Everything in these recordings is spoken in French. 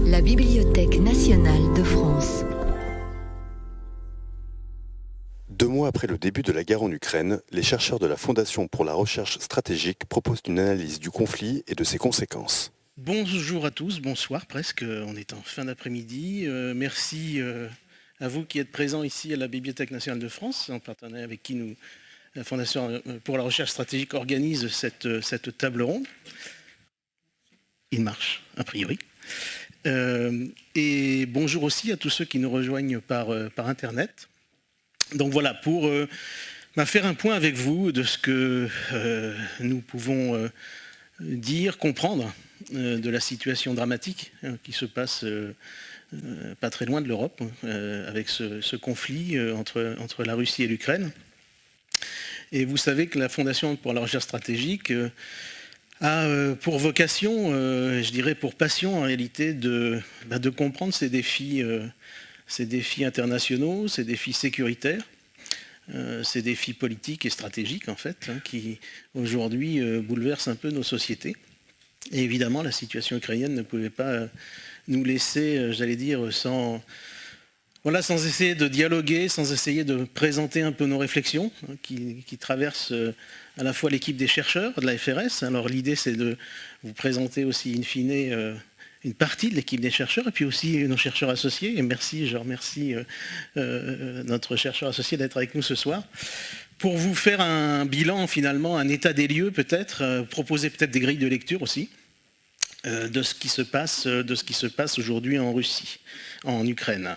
La Bibliothèque nationale de France. 2 mois après le début de la guerre en Ukraine, les chercheurs de la Fondation pour la recherche stratégique proposent une analyse du conflit et de ses conséquences. Bonjour à tous, bonsoir presque, on est en fin d'après-midi. Merci à vous qui êtes présents ici à la Bibliothèque nationale de France, en partenariat avec qui la Fondation pour la recherche stratégique organise cette table ronde. Il marche, a priori. Et bonjour aussi à tous ceux qui nous rejoignent par Internet. Donc voilà, pour faire un point avec vous de ce que nous pouvons dire, comprendre de la situation dramatique qui se passe pas très loin de l'Europe, avec ce conflit entre la Russie et l'Ukraine. Et vous savez que la Fondation pour la recherche stratégique a pour vocation, je dirais pour passion en réalité, de comprendre ces défis internationaux, ces défis sécuritaires, ces défis politiques et stratégiques en fait, qui aujourd'hui bouleversent un peu nos sociétés. Et évidemment, la situation ukrainienne ne pouvait pas nous laisser, j'allais dire, sans essayer de dialoguer, sans essayer de présenter un peu nos réflexions qui traversent à la fois l'équipe des chercheurs de la FRS. Alors l'idée, c'est de vous présenter aussi in fine une partie de l'équipe des chercheurs et puis aussi nos chercheurs associés. Et je remercie notre chercheur associé d'être avec nous ce soir. Pour vous faire un bilan, finalement, un état des lieux peut-être, proposer peut-être des grilles de lecture aussi de ce qui se passe aujourd'hui en Russie, en Ukraine.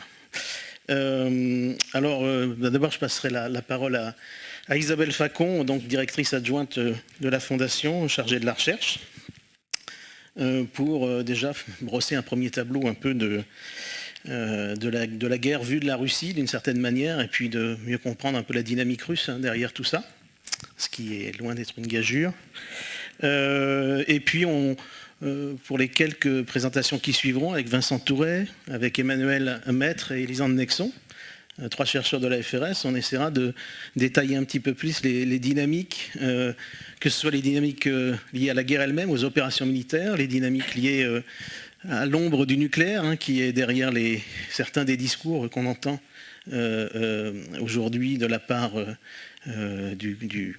D'abord, je passerai la parole à Isabelle Facon, donc directrice adjointe de la Fondation, chargée de la recherche, pour déjà brosser un premier tableau un peu de la guerre vue de la Russie d'une certaine manière, et puis de mieux comprendre un peu la dynamique russe derrière tout ça, ce qui est loin d'être une gageure. Et puis pour les quelques présentations qui suivront, avec Vincent Touret, avec Emmanuel Maître et Elisande Nexon, 3 chercheurs de la FRS, on essaiera de détailler un petit peu plus les dynamiques, que ce soit les dynamiques liées à la guerre elle-même, aux opérations militaires, les dynamiques liées à l'ombre du nucléaire, qui est derrière certains des discours qu'on entend aujourd'hui de la part du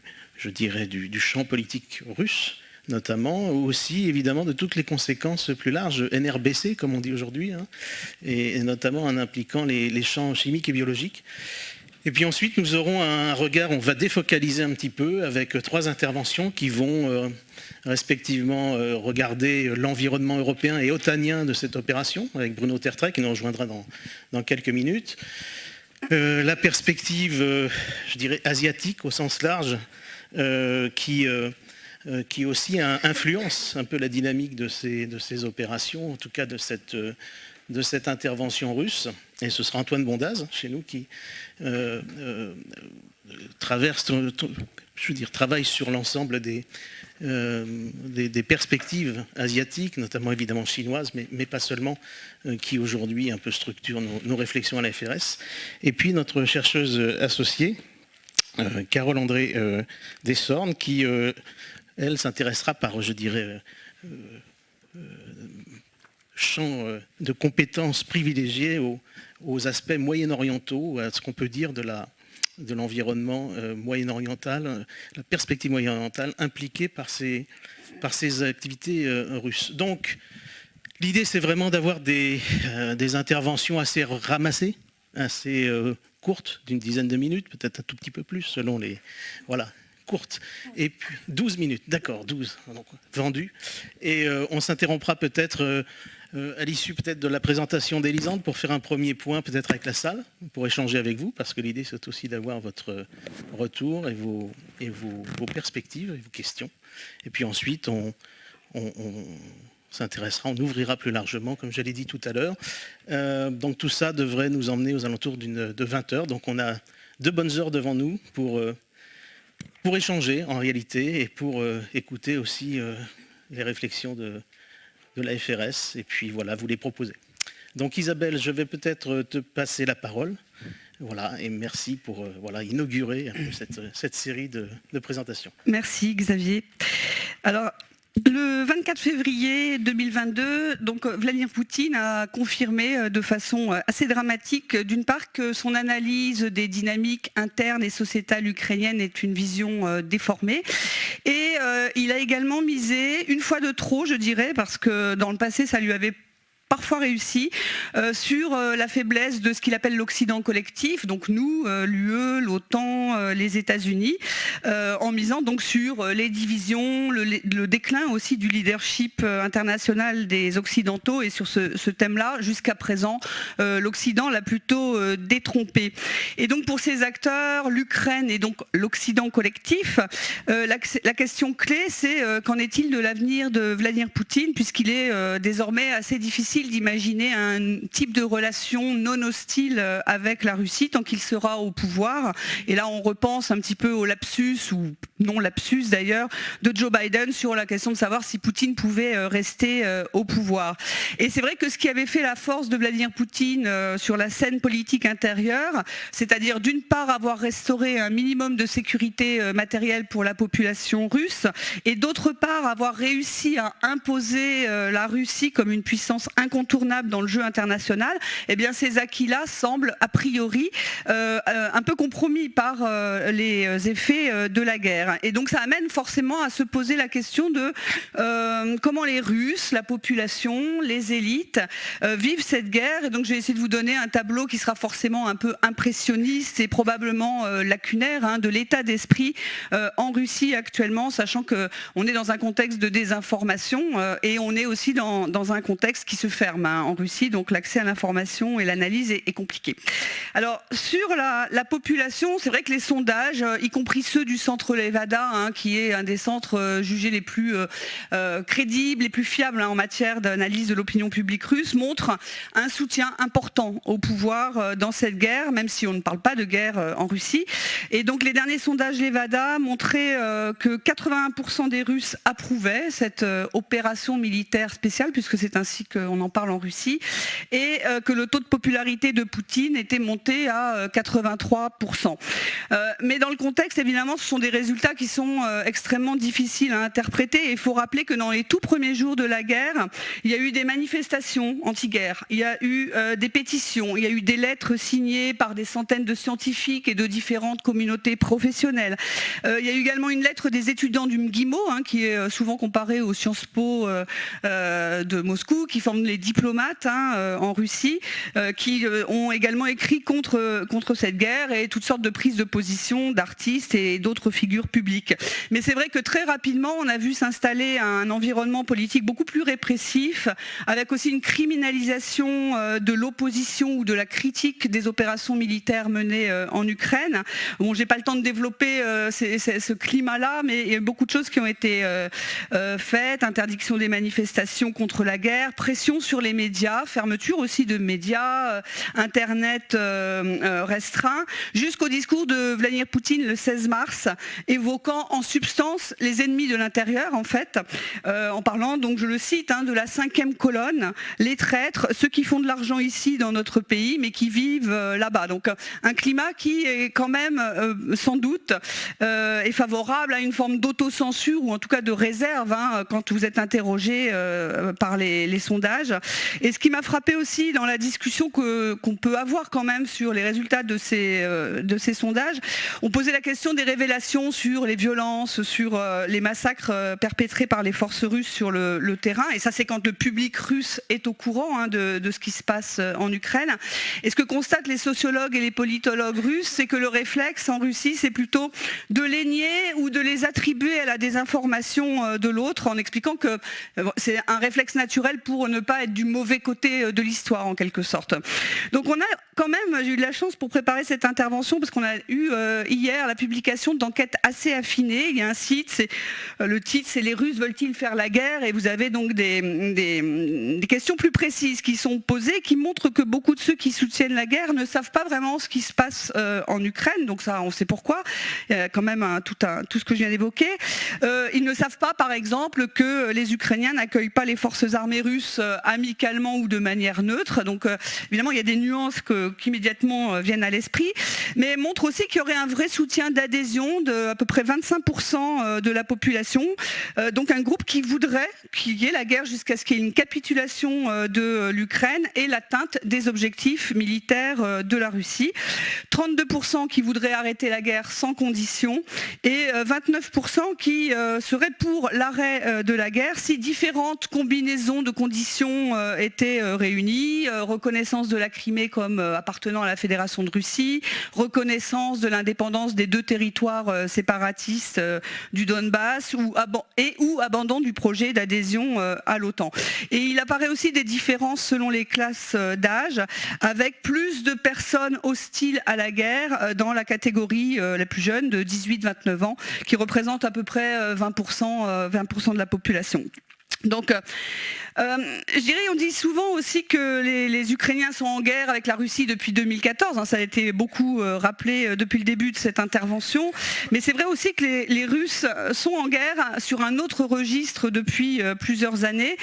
champ politique russe, notamment, ou aussi évidemment de toutes les conséquences plus larges, NRBC comme on dit aujourd'hui, et notamment en impliquant les champs chimiques et biologiques. Et puis ensuite nous aurons un regard, on va défocaliser un petit peu avec 3 interventions qui vont respectivement regarder l'environnement européen et otanien de cette opération, avec Bruno Tertrais qui nous rejoindra dans quelques minutes. La perspective, je dirais, asiatique au sens large, qui aussi influence un peu la dynamique de ces opérations, en tout cas de cette intervention russe. Et ce sera Antoine Bondaz, chez nous, qui travaille sur l'ensemble des perspectives asiatiques, notamment évidemment chinoises, mais pas seulement, qui aujourd'hui un peu structurent nos réflexions à la FRS. Et puis notre chercheuse associée, Carole André Desornes, qui elle s'intéressera par, je dirais, champ de compétences privilégiés aux aspects moyen-orientaux, à ce qu'on peut dire de l'environnement moyen-oriental, la perspective moyen-orientale impliquée par ces activités russes. Donc, l'idée, c'est vraiment d'avoir des interventions assez ramassées, assez courtes, d'une dizaine de minutes, peut-être un tout petit peu plus, selon les... Voilà. Courte, et puis 12 minutes, d'accord, 12, donc, vendu. Et on s'interrompra peut-être à l'issue peut-être de la présentation d'Elisande pour faire un premier point peut-être avec la salle, pour échanger avec vous, parce que l'idée c'est aussi d'avoir votre retour et vos perspectives et vos questions. Et puis ensuite on s'intéressera, on ouvrira plus largement, comme je l'ai dit tout à l'heure. Donc tout ça devrait nous emmener aux alentours de 20 heures. Donc on a 2 bonnes heures devant nous pour échanger en réalité et pour écouter aussi les réflexions de la FRS et puis voilà, vous les proposer. Donc Isabelle, je vais peut-être te passer la parole. Voilà, et merci pour inaugurer un peu cette série de présentations. Merci Xavier. Alors, Le 24 février 2022, donc Vladimir Poutine a confirmé de façon assez dramatique, d'une part, que son analyse des dynamiques internes et sociétales ukrainiennes est une vision déformée. Et il a également misé, une fois de trop, je dirais, parce que dans le passé, ça lui avait parfois réussi, sur la faiblesse de ce qu'il appelle l'Occident collectif, donc nous, l'UE, l'OTAN, les États-Unis, en misant donc sur les divisions, le déclin aussi du leadership international des Occidentaux, et sur ce thème-là, jusqu'à présent, l'Occident l'a plutôt détrompé. Et donc pour ces acteurs, l'Ukraine et donc l'Occident collectif, la question clé, c'est qu'en est-il de l'avenir de Vladimir Poutine, puisqu'il est désormais assez difficile d'imaginer un type de relation non hostile avec la Russie tant qu'il sera au pouvoir. Et là, on repense un petit peu au lapsus, ou non lapsus d'ailleurs, de Joe Biden sur la question de savoir si Poutine pouvait rester au pouvoir. Et c'est vrai que ce qui avait fait la force de Vladimir Poutine sur la scène politique intérieure, c'est-à-dire d'une part avoir restauré un minimum de sécurité matérielle pour la population russe, et d'autre part avoir réussi à imposer la Russie comme une puissance incontournable dans le jeu international, eh bien ces acquis-là semblent a priori un peu compromis par les effets de la guerre. Et donc ça amène forcément à se poser la question de comment les Russes, la population, les élites vivent cette guerre. Et donc j'ai essayé de vous donner un tableau qui sera forcément un peu impressionniste et probablement lacunaire de l'état d'esprit en Russie actuellement, sachant qu'on est dans un contexte de désinformation et on est aussi dans un contexte qui se ferme en Russie, donc l'accès à l'information et l'analyse est compliqué. Alors sur la population, c'est vrai que les sondages, y compris ceux du centre Levada, qui est un des centres jugés les plus crédibles, les plus fiables en matière d'analyse de l'opinion publique russe, montrent un soutien important au pouvoir dans cette guerre, même si on ne parle pas de guerre en Russie. Et donc les derniers sondages Levada montraient que 81% des Russes approuvaient cette opération militaire spéciale, puisque c'est ainsi qu'on en parle en Russie, et que le taux de popularité de Poutine était monté à 83%. Mais dans le contexte, évidemment, ce sont des résultats qui sont extrêmement difficiles à interpréter. Et il faut rappeler que dans les tout premiers jours de la guerre, il y a eu des manifestations anti-guerre, il y a eu des pétitions, il y a eu des lettres signées par des centaines de scientifiques et de différentes communautés professionnelles. Il y a eu également une lettre des étudiants du MGIMO, qui est souvent comparée aux Sciences Po de Moscou, qui forment les diplomates en Russie, qui ont également écrit contre cette guerre, et toutes sortes de prises de position d'artistes et d'autres figures publiques. Mais c'est vrai que très rapidement, on a vu s'installer un environnement politique beaucoup plus répressif, avec aussi une criminalisation de l'opposition ou de la critique des opérations militaires menées en Ukraine. Bon, j'ai pas le temps de développer ce climat-là, mais il y a beaucoup de choses qui ont été faites, interdiction des manifestations contre la guerre, pression sur les médias, fermeture aussi de médias, Internet restreint, jusqu'au discours de Vladimir Poutine le 16 mars, évoquant en substance les ennemis de l'intérieur, en fait, en parlant, donc je le cite, de la 5e colonne, les traîtres, ceux qui font de l'argent ici dans notre pays, mais qui vivent là-bas. Donc un climat qui est quand même, sans doute, est favorable à une forme d'autocensure, ou en tout cas de réserve, quand vous êtes interrogé par les sondages. Et ce qui m'a frappé aussi dans la discussion qu'on peut avoir quand même sur les résultats de ces sondages, on posait la question des révélations sur les violences, sur les massacres perpétrés par les forces russes sur le terrain. Et ça, c'est quand le public russe est au courant de ce qui se passe en Ukraine. Et ce que constatent les sociologues et les politologues russes, c'est que le réflexe en Russie, c'est plutôt de les nier ou de les attribuer à la désinformation de l'autre, en expliquant que c'est un réflexe naturel pour ne pas être du mauvais côté de l'histoire, en quelque sorte. Donc on a quand même, j'ai eu de la chance pour préparer cette intervention, parce qu'on a eu hier la publication d'enquêtes assez affinées. Il y a un site, le titre c'est « Les Russes veulent-ils faire la guerre ?» et vous avez donc des questions plus précises qui sont posées, qui montrent que beaucoup de ceux qui soutiennent la guerre ne savent pas vraiment ce qui se passe en Ukraine. Donc ça, on sait pourquoi. Il y a quand même tout ce que je viens d'évoquer. Ils ne savent pas, par exemple, que les Ukrainiens n'accueillent pas les forces armées russes amicalement ou de manière neutre. Donc évidemment, il y a des nuances qui immédiatement viennent à l'esprit, mais montre aussi qu'il y aurait un vrai soutien d'adhésion de à peu près 25% de la population, donc un groupe qui qui voudrait qu'il y ait la guerre jusqu'à ce qu'il y ait une capitulation de l'Ukraine et l'atteinte des objectifs militaires de la Russie. 32% qui voudraient arrêter la guerre sans condition et 29% qui seraient pour l'arrêt de la guerre si différentes combinaisons de conditions étaient réunies. Reconnaissance de la Crimée comme appartenant à la Fédération de Russie, reconnaissance de l'indépendance des 2 territoires séparatistes du Donbass ou abandon du projet d'adhésion à l'OTAN. Et il apparaît aussi des différences selon les classes d'âge, avec plus de personnes hostiles à la guerre dans la catégorie la plus jeune de 18-29 ans, qui représente à peu près 20% de la population. Donc, je dirais, on dit souvent aussi que les Ukrainiens sont en guerre avec la Russie depuis 2014, hein, ça a été beaucoup rappelé depuis le début de cette intervention, mais c'est vrai aussi que les Russes sont en guerre sur un autre registre depuis plusieurs années,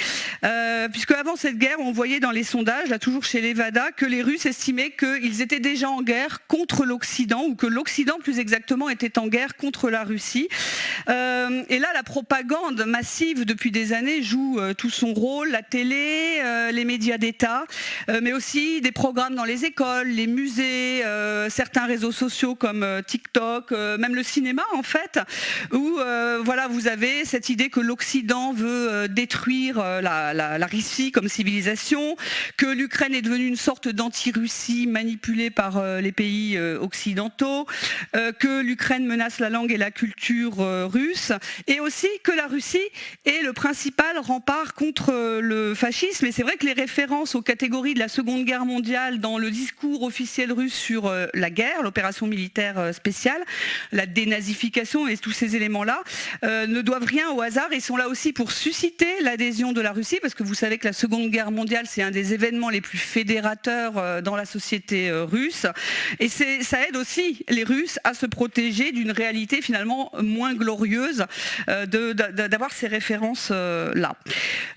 puisque avant cette guerre, on voyait dans les sondages, là toujours chez Levada, que les Russes estimaient qu'ils étaient déjà en guerre contre l'Occident, ou que l'Occident plus exactement était en guerre contre la Russie. Et là, la propagande massive depuis des années joue tout son rôle, la télé, les médias d'État, mais aussi des programmes dans les écoles, les musées, certains réseaux sociaux comme TikTok, même le cinéma en fait, où voilà, vous avez cette idée que l'Occident veut détruire la Russie comme civilisation, que l'Ukraine est devenue une sorte d'anti-Russie manipulée par les pays occidentaux, que l'Ukraine menace la langue et la culture russe, et aussi que la Russie est le principal rempart contre le fascisme. Et c'est vrai que les références aux catégories de la Seconde Guerre mondiale dans le discours officiel russe sur la guerre, l'opération militaire spéciale, la dénazification et tous ces éléments-là ne doivent rien au hasard et sont là aussi pour susciter l'adhésion de la Russie, parce que vous savez que la Seconde Guerre mondiale, c'est un des événements les plus fédérateurs dans la société russe. Et ça aide aussi les Russes à se protéger d'une réalité finalement moins glorieuse, d'avoir ces références-là.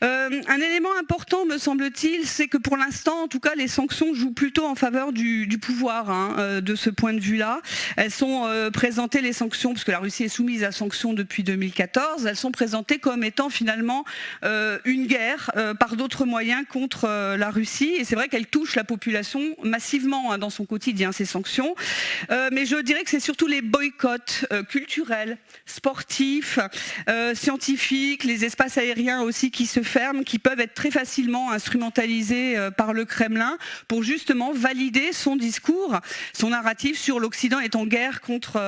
Un élément important, me semble-t-il, c'est que pour l'instant, en tout cas, les sanctions jouent plutôt en faveur du pouvoir, hein, de ce point de vue-là. Elles sont présentées, les sanctions, parce que la Russie est soumise à sanctions depuis 2014, elles sont présentées comme étant finalement une guerre par d'autres moyens contre la Russie. Et c'est vrai qu'elles touchent la population massivement, hein, dans son quotidien, ces sanctions. Mais je dirais que c'est surtout les boycotts culturels, sportifs, scientifiques, les espaces aériens aussi qui se ferment, qui peuvent être très facilement instrumentalisés par le Kremlin pour justement valider son discours, son narratif sur l'Occident est en guerre contre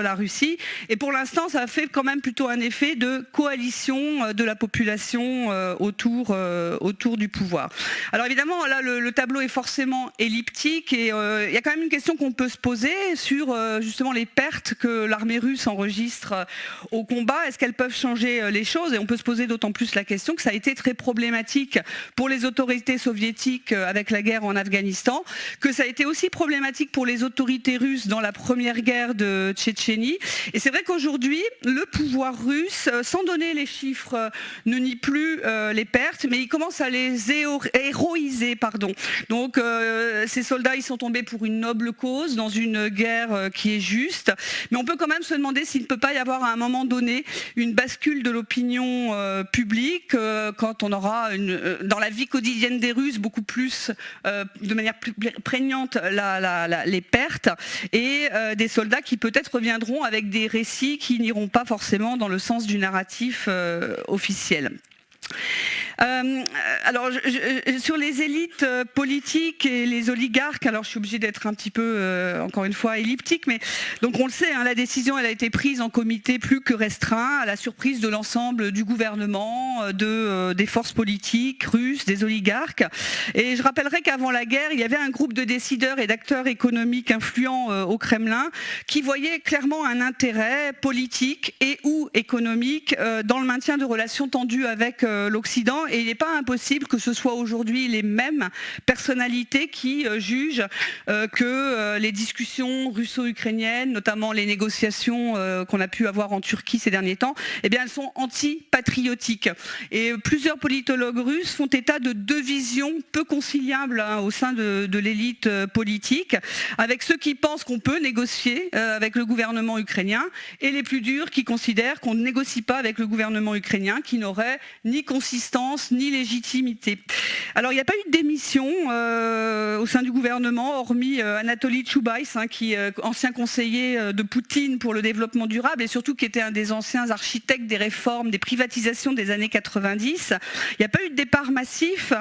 la Russie. Et pour l'instant, ça fait quand même plutôt un effet de coalition de la population autour du pouvoir. Alors évidemment, là, le tableau est forcément elliptique et il y a quand même une question qu'on peut se poser sur justement les pertes que l'armée russe enregistre au combat. Est-ce qu'elles peuvent changer les choses? Et on peut se poser d'autant plus la question que ça a été très problématique pour les autorités soviétiques avec la guerre en Afghanistan, que ça a été aussi problématique pour les autorités russes dans la première guerre de Tchétchénie. Et c'est vrai qu'aujourd'hui, le pouvoir russe, sans donner les chiffres, ne nie plus les pertes, mais il commence à les héroïser. Donc ces soldats, ils sont tombés pour une noble cause, dans une guerre qui est juste, mais on peut quand même se demander s'il ne peut pas y avoir à un moment donné une bascule de l'opinion publique quand on aura dans la vie quotidienne des Russes beaucoup plus, de manière plus prégnante, les pertes et des soldats qui peut-être reviendront avec des récits qui n'iront pas forcément dans le sens du narratif officiel. Alors, sur les élites politiques et les oligarques, alors je suis obligée d'être un petit peu, encore une fois, elliptique, mais donc on le sait, hein, la décision elle a été prise en comité plus que restreint, à la surprise de l'ensemble du gouvernement, des forces politiques russes, des oligarques. Et je rappellerai qu'avant la guerre, il y avait un groupe de décideurs et d'acteurs économiques influents au Kremlin qui voyaient clairement un intérêt politique et ou économique dans le maintien de relations tendues avec l'Occident et il n'est pas impossible que ce soit aujourd'hui les mêmes personnalités qui jugent que les discussions russo-ukrainiennes, notamment les négociations qu'on a pu avoir en Turquie ces derniers temps, eh bien elles sont anti-patriotiques. Et plusieurs politologues russes font état de deux visions peu conciliables au sein de l'élite politique, avec ceux qui pensent qu'on peut négocier avec le gouvernement ukrainien et les plus durs qui considèrent qu'on ne négocie pas avec le gouvernement ukrainien, qui n'aurait ni consistance ni légitimité. Alors il n'y a pas eu de démission au sein du gouvernement, hormis Anatoly Choubaïs, qui est ancien conseiller de Poutine pour le développement durable et surtout qui était un des anciens architectes des réformes, des privatisations des années 90. Il n'y a pas eu de départ massif,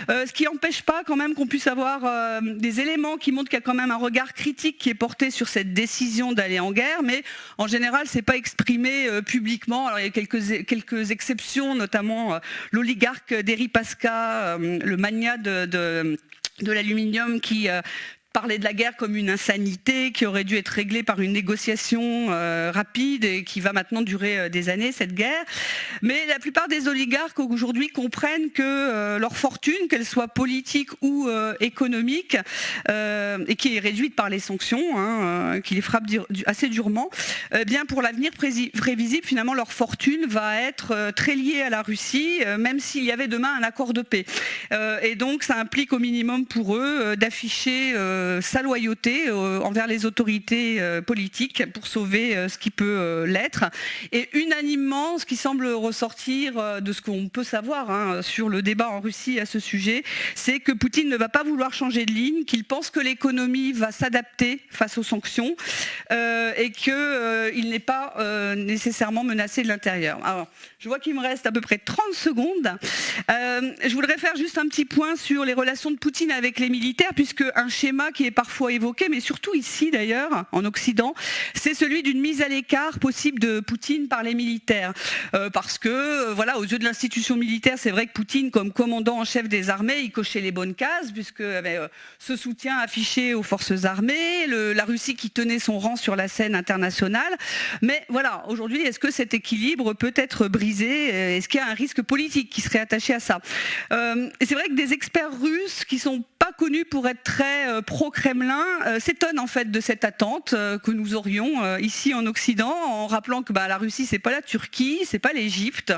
ce qui n'empêche pas quand même qu'on puisse avoir des éléments qui montrent qu'il y a quand même un regard critique qui est porté sur cette décision d'aller en guerre, mais en général c'est pas exprimé publiquement. Alors il y a quelques exceptions, notamment l'oligarque Deripaska, le magnat de l'aluminium qui parlait de la guerre comme une insanité qui aurait dû être réglée par une négociation rapide et qui va maintenant durer des années, cette guerre. Mais la plupart des oligarques aujourd'hui comprennent que leur fortune, qu'elle soit politique ou économique, et qui est réduite par les sanctions, qui les frappent assez durement, bien pour l'avenir prévisible, finalement leur fortune va être très liée à la Russie, même s'il y avait demain un accord de paix. Et donc ça implique au minimum pour eux d'afficher sa loyauté envers les autorités politiques pour sauver ce qui peut l'être. Et unanimement, ce qui semble ressortir de ce qu'on peut savoir sur le débat en Russie à ce sujet, c'est que Poutine ne va pas vouloir changer de ligne, qu'il pense que l'économie va s'adapter face aux sanctions et qu'il n'est pas nécessairement menacé de l'intérieur. Alors, je vois qu'il me reste à peu près 30 secondes. Je voudrais faire juste un petit point sur les relations de Poutine avec les militaires, puisque un schéma qui est parfois évoqué, mais surtout ici d'ailleurs, en Occident, c'est celui d'une mise à l'écart possible de Poutine par les militaires. Parce que, voilà, aux yeux de l'institution militaire, c'est vrai que Poutine, comme commandant en chef des armées, il cochait les bonnes cases, puisque ce soutien affiché aux forces armées, la Russie qui tenait son rang sur la scène internationale. Mais voilà, aujourd'hui, est-ce que cet équilibre peut être brisé? Est-ce qu'il y a un risque politique qui serait attaché à ça? Et c'est vrai que des experts russes qui sont pas connus pour être très pro-Kremlin s'étonnent en fait de cette attente que nous aurions ici en Occident, en rappelant que la Russie c'est pas la Turquie, c'est pas l'Égypte,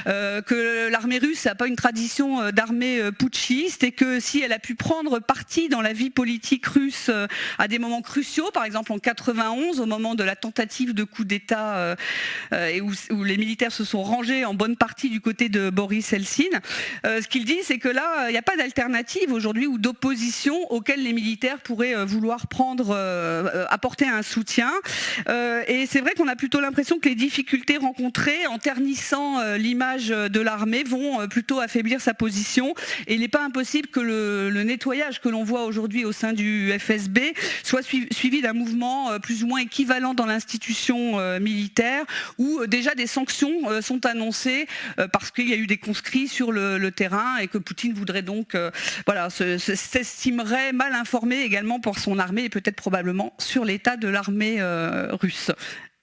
que l'armée russe n'a pas une tradition d'armée putschiste et que si elle a pu prendre parti dans la vie politique russe à des moments cruciaux, par exemple en 91 au moment de la tentative de coup d'État et où les militaires se sont rangés en bonne partie du côté de Boris Eltsine, ce qu'il dit c'est que là il n'y a pas d'alternative aujourd'hui ou d'opposition auquel les militaires pourraient vouloir apporter un soutien. Et c'est vrai qu'on a plutôt l'impression que les difficultés rencontrées en ternissant l'image de l'armée vont plutôt affaiblir sa position. Et il n'est pas impossible que le nettoyage que l'on voit aujourd'hui au sein du FSB soit suivi d'un mouvement plus ou moins équivalent dans l'institution militaire, où déjà des sanctions sont annoncées parce qu'il y a eu des conscrits sur le terrain et que Poutine voudrait donc s'estimerait mal informé également pour son armée et peut-être probablement sur l'état de l'armée russe.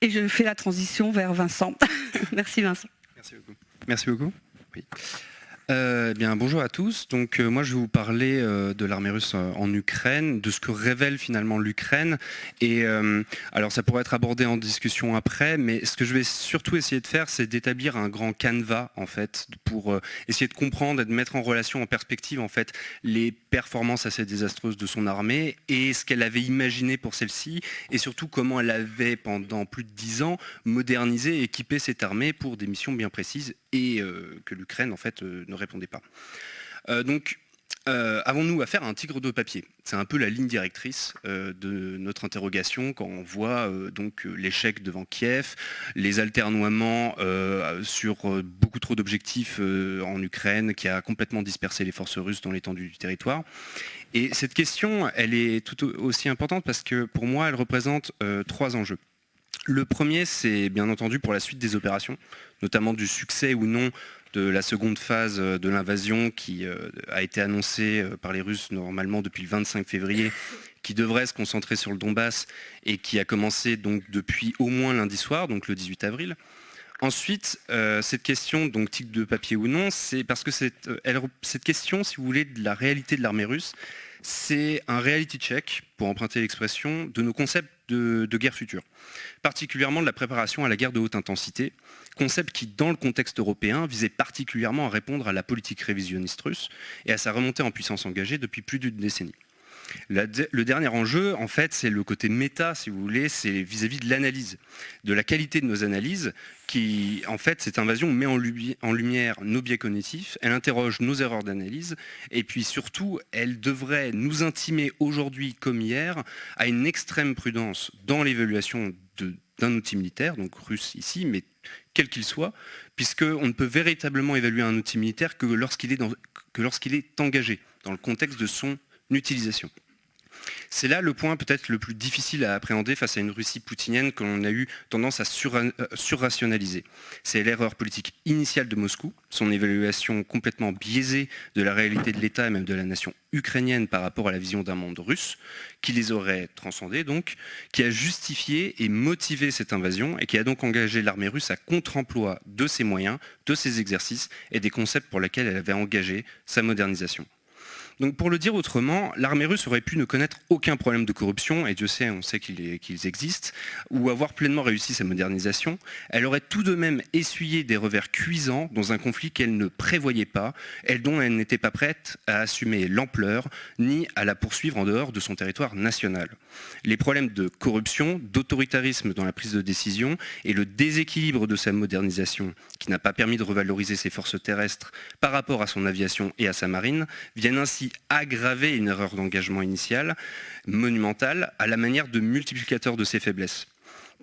Et je fais la transition vers Vincent. Merci Vincent. Merci beaucoup. Merci beaucoup. Oui. Bien, bonjour à tous. Donc, moi, je vais vous parler de l'armée russe en Ukraine, de ce que révèle finalement l'Ukraine. Et alors, ça pourrait être abordé en discussion après, mais ce que je vais surtout essayer de faire, c'est d'établir un grand canevas, en fait, pour essayer de comprendre et de mettre en relation, en perspective, en fait, les performances assez désastreuses de son armée et ce qu'elle avait imaginé pour celle-ci, et surtout comment elle avait, pendant plus de 10 ans, modernisé et équipé cette armée pour des missions bien précises et que l'Ukraine, en fait, ne répondait pas. Donc, avons-nous affaire à un tigre de papier? C'est un peu la ligne directrice de notre interrogation quand on voit donc l'échec devant Kiev, les alternoiements sur beaucoup trop d'objectifs en Ukraine qui a complètement dispersé les forces russes dans l'étendue du territoire. Et cette question, elle est tout aussi importante parce que pour moi, elle représente 3 enjeux. Le premier, c'est bien entendu pour la suite des opérations, notamment du succès ou non de la seconde phase de l'invasion qui a été annoncée par les Russes normalement depuis le 25 février, qui devrait se concentrer sur le Donbass et qui a commencé donc depuis au moins lundi soir, donc le 18 avril. Ensuite, cette question, donc tigre de papier ou non, c'est parce que cette question, si vous voulez, de la réalité de l'armée russe, c'est un reality check, pour emprunter l'expression, de nos concepts de guerre future, particulièrement de la préparation à la guerre de haute intensité, concept qui, dans le contexte européen, visait particulièrement à répondre à la politique révisionniste russe et à sa remontée en puissance engagée depuis plus d'une décennie. Le dernier enjeu, en fait, c'est le côté méta, si vous voulez, c'est vis-à-vis de l'analyse, de la qualité de nos analyses, qui, en fait, cette invasion met en lumière nos biais cognitifs, elle interroge nos erreurs d'analyse, et puis surtout, elle devrait nous intimer aujourd'hui comme hier à une extrême prudence dans l'évaluation d'un outil militaire, donc russe ici, mais quel qu'il soit, puisqu'on ne peut véritablement évaluer un outil militaire que lorsqu'il est engagé, dans le contexte de son utilisation. C'est là le point peut-être le plus difficile à appréhender face à une Russie poutinienne que l'on a eu tendance à surrationaliser. C'est l'erreur politique initiale de Moscou, son évaluation complètement biaisée de la réalité de l'État et même de la nation ukrainienne par rapport à la vision d'un monde russe, qui les aurait transcendés donc, qui a justifié et motivé cette invasion et qui a donc engagé l'armée russe à contre-emploi de ses moyens, de ses exercices et des concepts pour lesquels elle avait engagé sa modernisation. Donc pour le dire autrement, l'armée russe aurait pu ne connaître aucun problème de corruption, et Dieu sait, on sait qu'ils existent, ou avoir pleinement réussi sa modernisation. Elle aurait tout de même essuyé des revers cuisants dans un conflit qu'elle ne prévoyait pas, et dont elle n'était pas prête à assumer l'ampleur, ni à la poursuivre en dehors de son territoire national. Les problèmes de corruption, d'autoritarisme dans la prise de décision, et le déséquilibre de sa modernisation, qui n'a pas permis de revaloriser ses forces terrestres par rapport à son aviation et à sa marine, viennent ainsi aggraver une erreur d'engagement initiale monumentale à la manière de multiplicateur de ses faiblesses.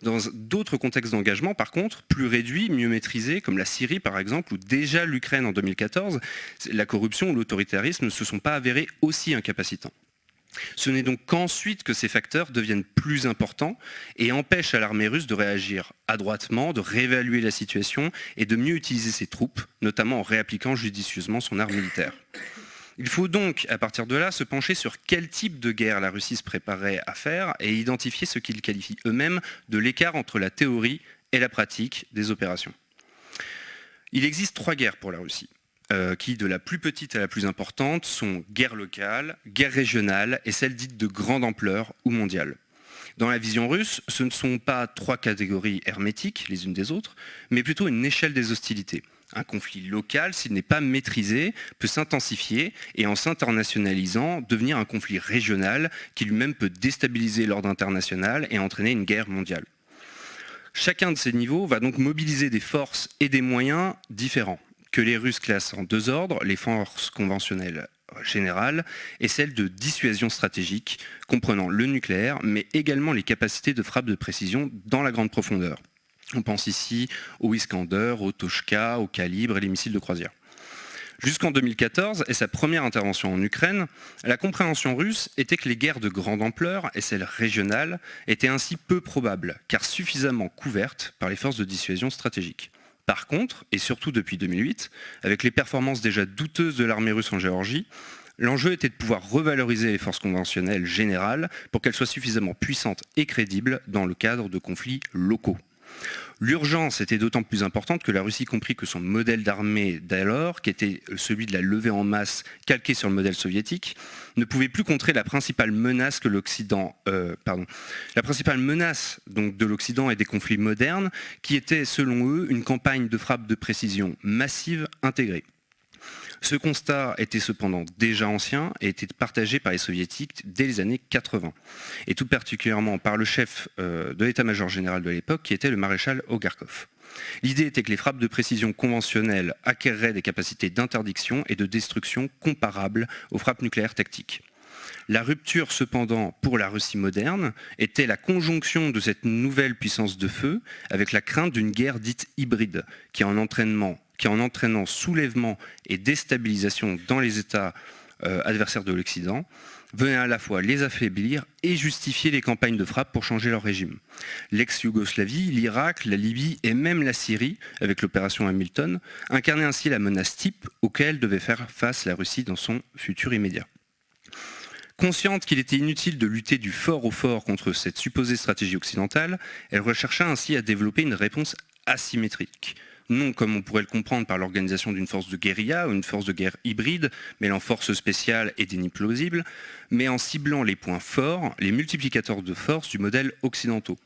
Dans d'autres contextes d'engagement, par contre, plus réduits, mieux maîtrisés, comme la Syrie par exemple, ou déjà l'Ukraine en 2014, la corruption ou l'autoritarisme ne se sont pas avérés aussi incapacitants. Ce n'est donc qu'ensuite que ces facteurs deviennent plus importants et empêchent à l'armée russe de réagir adroitement, de réévaluer la situation et de mieux utiliser ses troupes, notamment en réappliquant judicieusement son art militaire. Il faut donc, à partir de là, se pencher sur quel type de guerre la Russie se préparait à faire et identifier ce qu'ils qualifient eux-mêmes de l'écart entre la théorie et la pratique des opérations. Il existe 3 guerres pour la Russie, qui, de la plus petite à la plus importante, sont guerre locale, guerre régionale et celle dite de grande ampleur ou mondiale. Dans la vision russe, ce ne sont pas 3 catégories hermétiques les unes des autres, mais plutôt une échelle des hostilités. Un conflit local, s'il n'est pas maîtrisé, peut s'intensifier et en s'internationalisant, devenir un conflit régional qui lui-même peut déstabiliser l'ordre international et entraîner une guerre mondiale. Chacun de ces niveaux va donc mobiliser des forces et des moyens différents, que les Russes classent en 2 ordres, les forces conventionnelles générales et celles de dissuasion stratégique, comprenant le nucléaire, mais également les capacités de frappe de précision dans la grande profondeur. On pense ici aux Iskander, aux Tochka, aux calibres et les missiles de croisière. Jusqu'en 2014 et sa première intervention en Ukraine, la compréhension russe était que les guerres de grande ampleur et celles régionales étaient ainsi peu probables, car suffisamment couvertes par les forces de dissuasion stratégique. Par contre, et surtout depuis 2008, avec les performances déjà douteuses de l'armée russe en Géorgie, l'enjeu était de pouvoir revaloriser les forces conventionnelles générales pour qu'elles soient suffisamment puissantes et crédibles dans le cadre de conflits locaux. L'urgence était d'autant plus importante que la Russie comprit que son modèle d'armée d'alors, qui était celui de la levée en masse calqué sur le modèle soviétique, ne pouvait plus contrer la principale menace que la principale menace donc de l'Occident et des conflits modernes, qui était selon eux une campagne de frappe de précision massive intégrée. Ce constat était cependant déjà ancien et était partagé par les soviétiques dès les années 80, et tout particulièrement par le chef de l'état-major général de l'époque, qui était le maréchal Ogarkov. L'idée était que les frappes de précision conventionnelles acquéreraient des capacités d'interdiction et de destruction comparables aux frappes nucléaires tactiques. La rupture, cependant, pour la Russie moderne, était la conjonction de cette nouvelle puissance de feu avec la crainte d'une guerre dite hybride, qui en entraînant soulèvement et déstabilisation dans les États adversaires de l'Occident, venait à la fois les affaiblir et justifier les campagnes de frappe pour changer leur régime. L'ex-Yougoslavie, l'Irak, la Libye et même la Syrie, avec l'opération Hamilton, incarnaient ainsi la menace type auquel devait faire face la Russie dans son futur immédiat. Consciente qu'il était inutile de lutter du fort au fort contre cette supposée stratégie occidentale, elle rechercha ainsi à développer une réponse asymétrique. Non comme on pourrait le comprendre par l'organisation d'une force de guérilla ou une force de guerre hybride, mêlant force spéciale et déni plausible, mais en ciblant les points forts, les multiplicateurs de force du modèle occidentaux,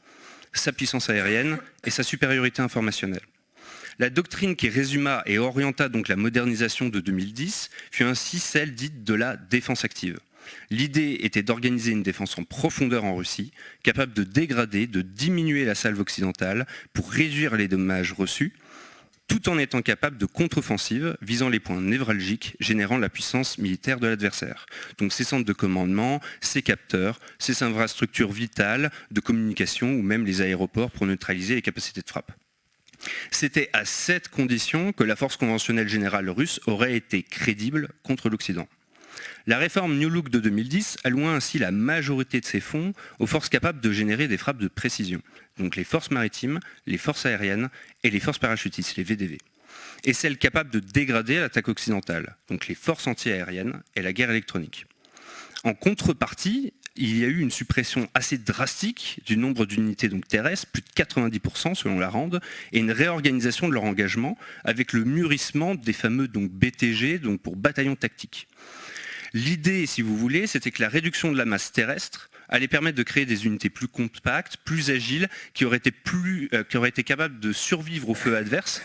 sa puissance aérienne et sa supériorité informationnelle. La doctrine qui résuma et orienta donc la modernisation de 2010 fut ainsi celle dite de la défense active. L'idée était d'organiser une défense en profondeur en Russie, capable de dégrader, de diminuer la salve occidentale pour réduire les dommages reçus, tout en étant capable de contre-offensive visant les points névralgiques générant la puissance militaire de l'adversaire. Donc ses centres de commandement, ses capteurs, ses infrastructures vitales de communication ou même les aéroports pour neutraliser les capacités de frappe. C'était à cette condition que la force conventionnelle générale russe aurait été crédible contre l'Occident. La réforme New Look de 2010 alloua ainsi la majorité de ses fonds aux forces capables de générer des frappes de précision, donc les forces maritimes, les forces aériennes et les forces parachutistes, les VDV, et celles capables de dégrader l'attaque occidentale, donc les forces anti-aériennes et la guerre électronique. En contrepartie, il y a eu une suppression assez drastique du nombre d'unités donc terrestres, plus de 90% selon la RAND, et une réorganisation de leur engagement avec le mûrissement des fameux donc, BTG, donc pour bataillons tactiques. L'idée, si vous voulez, c'était que la réduction de la masse terrestre allait permettre de créer des unités plus compactes, plus agiles, qui auraient été capables de survivre au feu adverse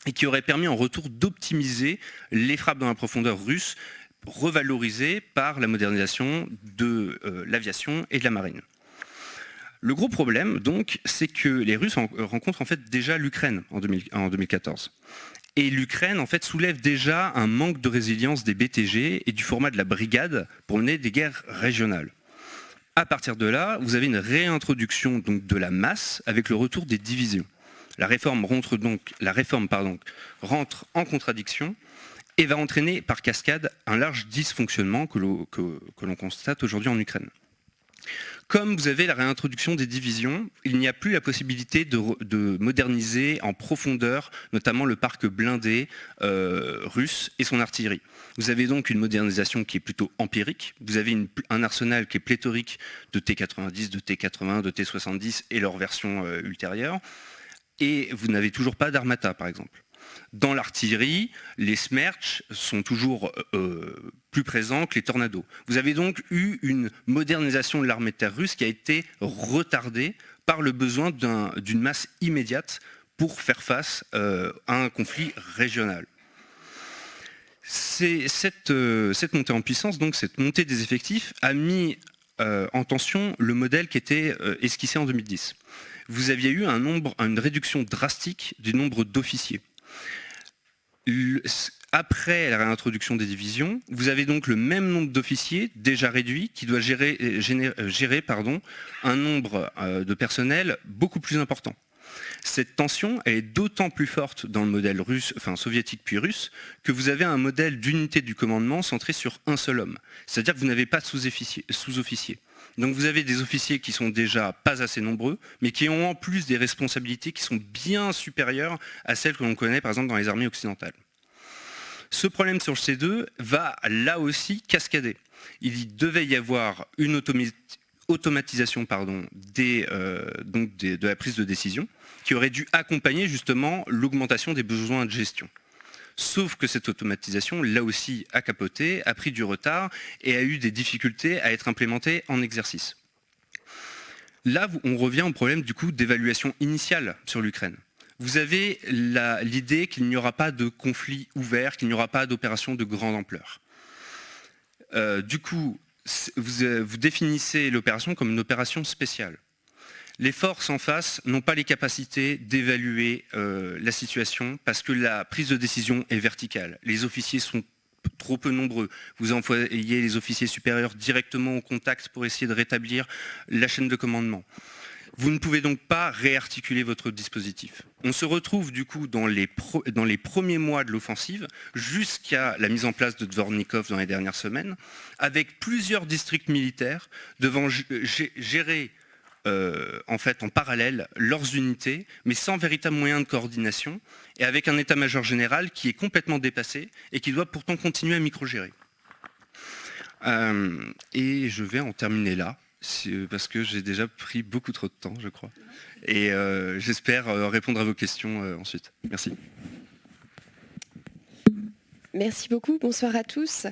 et qui auraient permis en retour d'optimiser les frappes dans la profondeur russe, revalorisées par la modernisation de l'aviation et de la marine. Le gros problème, donc, c'est que les Russes rencontrent en fait déjà l'Ukraine en 2014. Et l'Ukraine, en fait, soulève déjà un manque de résilience des BTG et du format de la brigade pour mener des guerres régionales. À partir de là, vous avez une réintroduction donc, de la masse avec le retour des divisions. La réforme rentre en contradiction et va entraîner par cascade un large dysfonctionnement que l'on constate aujourd'hui en Ukraine. Comme vous avez la réintroduction des divisions, il n'y a plus la possibilité de moderniser en profondeur, notamment le parc blindé russe et son artillerie. Vous avez donc une modernisation qui est plutôt empirique. Vous avez un arsenal qui est pléthorique de T-90, de T-80, de T-70 et leurs versions ultérieures. Et vous n'avez toujours pas d'armata, par exemple. Dans l'artillerie, les Smerch sont toujours plus présents que les Tornados. Vous avez donc eu une modernisation de l'armée de terre russe qui a été retardée par le besoin d'une masse immédiate pour faire face à un conflit régional. Cette montée en puissance, donc cette montée des effectifs, a mis en tension le modèle qui était esquissé en 2010. Vous aviez eu une réduction drastique du nombre d'officiers. Après la réintroduction des divisions, vous avez donc le même nombre d'officiers déjà réduit qui doit gérer un nombre de personnel beaucoup plus important. Cette tension elle est d'autant plus forte dans le modèle russe, enfin soviétique puis russe, que vous avez un modèle d'unité du commandement centré sur un seul homme. C'est-à-dire que vous n'avez pas de sous-officiers. Donc vous avez des officiers qui sont déjà pas assez nombreux, mais qui ont en plus des responsabilités qui sont bien supérieures à celles que l'on connaît par exemple dans les armées occidentales. Ce problème sur le C2 va là aussi cascader. Il devait y avoir une automatisation de la prise de décision qui aurait dû accompagner justement l'augmentation des besoins de gestion. Sauf que cette automatisation, là aussi, a capoté, a pris du retard et a eu des difficultés à être implémentée en exercice. Là, on revient au problème du coup d'évaluation initiale sur l'Ukraine. Vous avez l'idée qu'il n'y aura pas de conflit ouvert, qu'il n'y aura pas d'opération de grande ampleur. Du coup, vous définissez l'opération comme une opération spéciale. Les forces en face n'ont pas les capacités d'évaluer la situation parce que la prise de décision est verticale. Les officiers sont trop peu nombreux. Vous envoyez les officiers supérieurs directement au contact pour essayer de rétablir la chaîne de commandement. Vous ne pouvez donc pas réarticuler votre dispositif. On se retrouve du coup dans les premiers mois de l'offensive, jusqu'à la mise en place de Dvornikov dans les dernières semaines, avec plusieurs districts militaires devant gérer en parallèle leurs unités, mais sans véritable moyen de coordination, et avec un état-major général qui est complètement dépassé et qui doit pourtant continuer à micro-gérer. Et je vais en terminer là. parce que j'ai déjà pris beaucoup trop de temps, je crois. Et j'espère répondre à vos questions ensuite. Merci. Merci beaucoup, bonsoir à tous.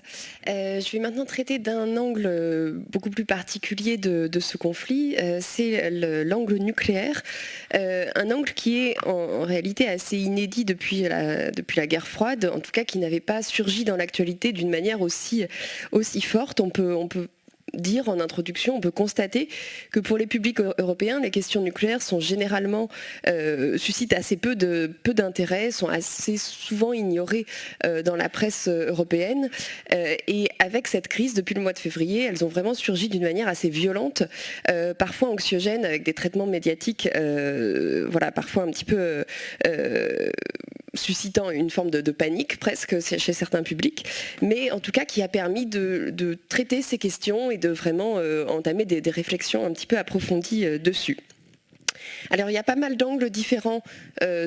Je vais maintenant traiter d'un angle beaucoup plus particulier de ce conflit, c'est l'angle nucléaire, un angle qui est en réalité assez inédit depuis la guerre froide, en tout cas qui n'avait pas surgi dans l'actualité d'une manière aussi forte. On peut dire en introduction, on peut constater que pour les publics européens, les questions nucléaires sont généralement suscitent assez peu d'intérêt, sont assez souvent ignorées dans la presse européenne. Et avec cette crise, depuis le mois de février, elles ont vraiment surgi d'une manière assez violente, parfois anxiogène, avec des traitements médiatiques, parfois un petit peu suscitant une forme de panique presque chez certains publics, mais en tout cas qui a permis de traiter ces questions et de vraiment entamer des réflexions un petit peu approfondies dessus. Alors il y a pas mal d'angles différents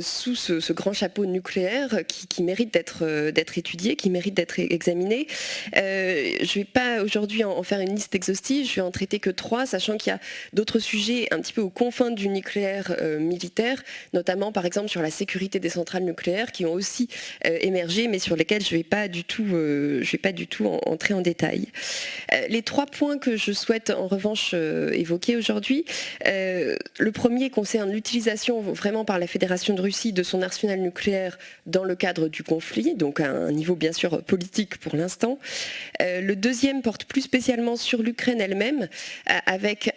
sous ce grand chapeau nucléaire qui mérite d'être étudié, qui mérite d'être examiné. Je ne vais pas aujourd'hui en faire une liste exhaustive, je vais en traiter que 3, sachant qu'il y a d'autres sujets un petit peu aux confins du nucléaire militaire, notamment par exemple sur la sécurité des centrales nucléaires qui ont aussi émergé, mais sur lesquels je ne vais pas du tout entrer en détail. Les 3 points que je souhaite en revanche évoquer aujourd'hui, le premier concerne l'utilisation vraiment par la Fédération de Russie de son arsenal nucléaire dans le cadre du conflit, donc à un niveau bien sûr politique pour l'instant. Le deuxième porte plus spécialement sur l'Ukraine elle-même, avec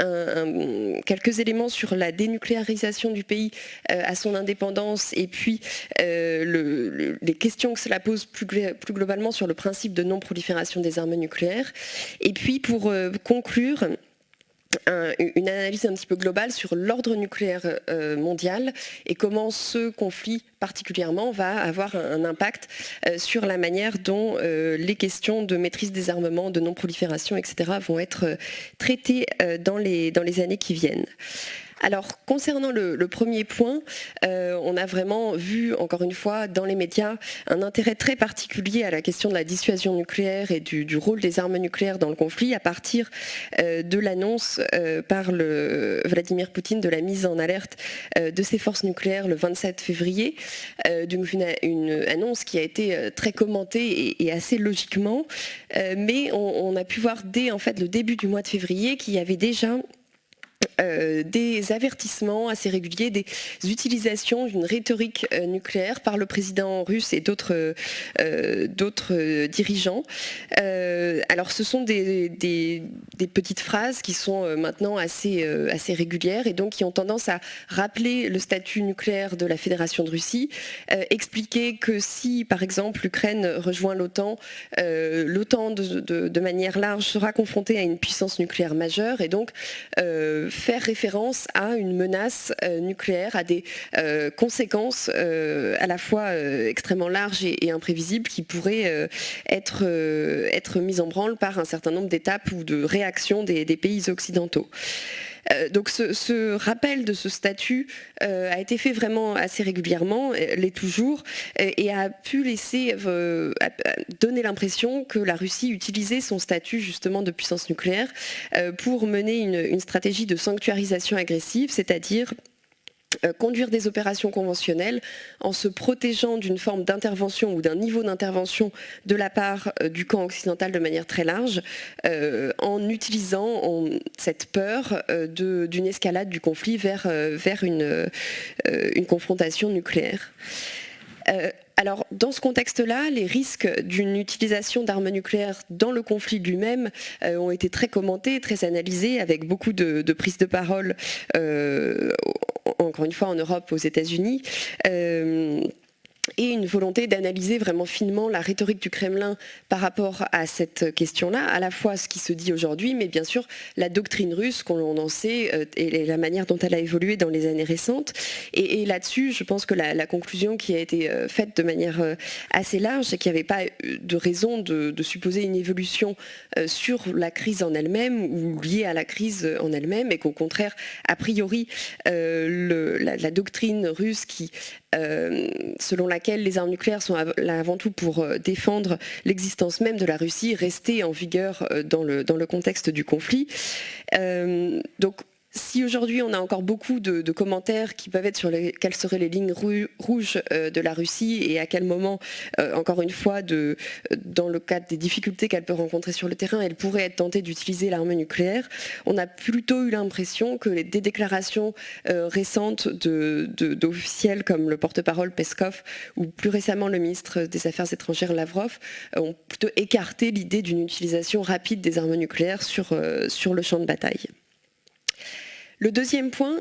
quelques éléments sur la dénucléarisation du pays à son indépendance et puis les questions que cela pose plus globalement sur le principe de non-prolifération des armes nucléaires. Et puis pour conclure, une analyse un petit peu globale sur l'ordre nucléaire mondial et comment ce conflit particulièrement va avoir un impact sur la manière dont les questions de maîtrise des armements, de non-prolifération, etc. vont être traitées dans les années qui viennent. Alors, concernant le premier point, on a vraiment vu, encore une fois, dans les médias, un intérêt très particulier à la question de la dissuasion nucléaire et du rôle des armes nucléaires dans le conflit à partir de l'annonce par Vladimir Poutine de la mise en alerte de ses forces nucléaires le 27 février. Donc une annonce qui a été très commentée et assez logiquement, mais on a pu voir dès en fait, le début du mois de février qu'il y avait déjà des avertissements assez réguliers, des utilisations d'une rhétorique nucléaire par le président russe et d'autres dirigeants. Alors ce sont des petites phrases qui sont maintenant assez régulières et donc qui ont tendance à rappeler le statut nucléaire de la Fédération de Russie, expliquer que si par exemple l'Ukraine rejoint l'OTAN, l'OTAN de manière large sera confrontée à une puissance nucléaire majeure et donc faire référence à une menace nucléaire, à des conséquences à la fois extrêmement larges et imprévisibles qui pourraient être mises en branle par un certain nombre d'étapes ou de réactions des pays occidentaux. Donc ce rappel de ce statut a été fait vraiment assez régulièrement, l'est toujours, et a pu laisser donner l'impression que la Russie utilisait son statut justement de puissance nucléaire pour mener une stratégie de sanctuarisation agressive, c'est-à-dire conduire des opérations conventionnelles en se protégeant d'une forme d'intervention ou d'un niveau d'intervention de la part du camp occidental de manière très large, en utilisant cette peur d'une escalade du conflit vers une confrontation nucléaire. Alors, dans ce contexte-là, les risques d'une utilisation d'armes nucléaires dans le conflit lui-même ont été très commentés, très analysés, avec beaucoup de prises de parole, encore une fois en Europe, aux États-Unis. Et une volonté d'analyser vraiment finement la rhétorique du Kremlin par rapport à cette question-là, à la fois ce qui se dit aujourd'hui, mais bien sûr la doctrine russe qu'on en sait et la manière dont elle a évolué dans les années récentes. Et là-dessus, je pense que la conclusion qui a été faite de manière assez large, c'est qu'il n'y avait pas de raison de supposer une évolution sur la crise en elle-même ou liée à la crise en elle-même, et qu'au contraire, a priori, la doctrine russe qui selon laquelle les armes nucléaires sont là avant tout pour défendre l'existence même de la Russie, rester en vigueur dans le contexte du conflit. Donc, si aujourd'hui on a encore beaucoup de commentaires qui peuvent être sur quelles seraient les lignes rouges de la Russie et à quel moment, encore une fois, dans le cadre des difficultés qu'elle peut rencontrer sur le terrain, elle pourrait être tentée d'utiliser l'arme nucléaire, on a plutôt eu l'impression que des déclarations récentes d'officiels comme le porte-parole Peskov ou plus récemment le ministre des Affaires étrangères Lavrov ont plutôt écarté l'idée d'une utilisation rapide des armes nucléaires sur le champ de bataille. Le deuxième point,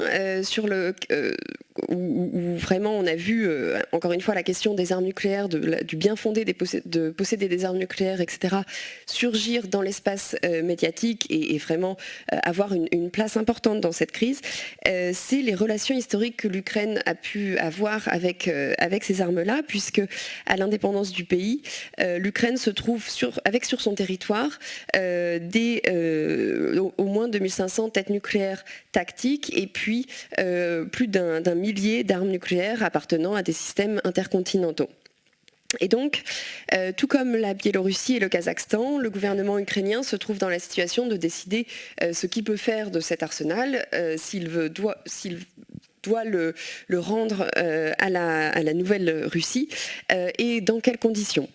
où vraiment on a vu, encore une fois, la question des armes nucléaires, du bien fondé de posséder des armes nucléaires, etc., surgir dans l'espace médiatique et vraiment avoir une place importante dans cette crise, c'est les relations historiques que l'Ukraine a pu avoir avec ces armes-là, puisque à l'indépendance du pays, l'Ukraine se trouve avec sur son territoire au moins 2500 têtes nucléaires tactiques et puis plus d'un millier d'armes nucléaires appartenant à des systèmes intercontinentaux. Et donc, tout comme la Biélorussie et le Kazakhstan, le gouvernement ukrainien se trouve dans la situation de décider ce qu'il peut faire de cet arsenal, s'il doit le rendre à la nouvelle Russie et dans quelles conditions.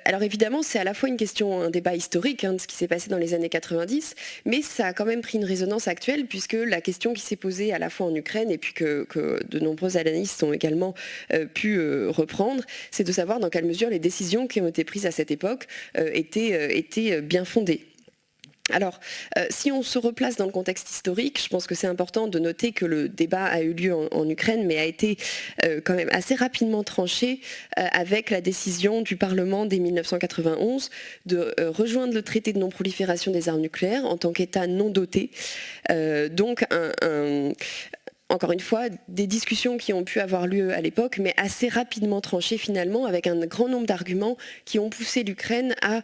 Alors évidemment, c'est à la fois un débat historique de ce qui s'est passé dans les années 90, mais ça a quand même pris une résonance actuelle puisque la question qui s'est posée à la fois en Ukraine et puis que de nombreux analystes ont également pu reprendre, c'est de savoir dans quelle mesure les décisions qui ont été prises à cette époque étaient bien fondées. Alors, si on se replace dans le contexte historique, je pense que c'est important de noter que le débat a eu lieu en Ukraine, mais a été quand même assez rapidement tranché avec la décision du Parlement dès 1991 de rejoindre le traité de non-prolifération des armes nucléaires en tant qu'État non doté. Donc, encore une fois, des discussions qui ont pu avoir lieu à l'époque, mais assez rapidement tranchées finalement, avec un grand nombre d'arguments qui ont poussé l'Ukraine à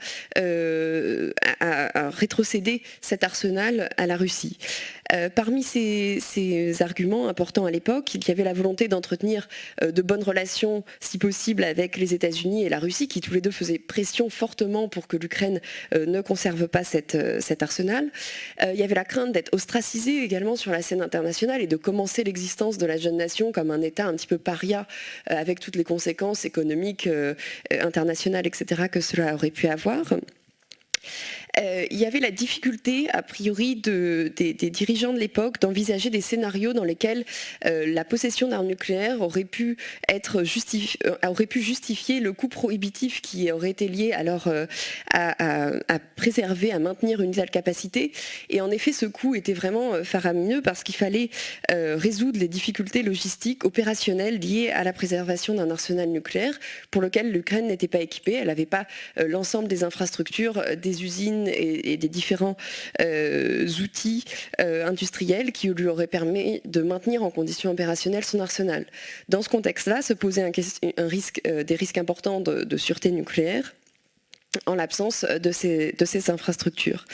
rétrocéder cet arsenal à la Russie. Parmi ces arguments importants à l'époque, il y avait la volonté d'entretenir de bonnes relations, si possible, avec les États-Unis et la Russie, qui tous les deux faisaient pression fortement pour que l'Ukraine ne conserve pas cet arsenal. Il y avait la crainte d'être ostracisé également sur la scène internationale et de commencer l'existence de la jeune nation comme un État un petit peu paria, avec toutes les conséquences économiques, internationales, etc., que cela aurait pu avoir. Il y avait la difficulté, a priori, des dirigeants de l'époque d'envisager des scénarios dans lesquels la possession d'armes nucléaires aurait pu justifier le coût prohibitif qui aurait été lié alors à préserver, à maintenir une telle capacité. Et en effet, ce coût était vraiment faramineux parce qu'il fallait résoudre les difficultés logistiques, opérationnelles liées à la préservation d'un arsenal nucléaire pour lequel l'Ukraine n'était pas équipée. Elle n'avait pas l'ensemble des infrastructures, des usines et des différents outils industriels qui lui auraient permis de maintenir en conditions opérationnelles son arsenal. Dans ce contexte-là, se posait des risques importants de sûreté nucléaire en l'absence de ces infrastructures.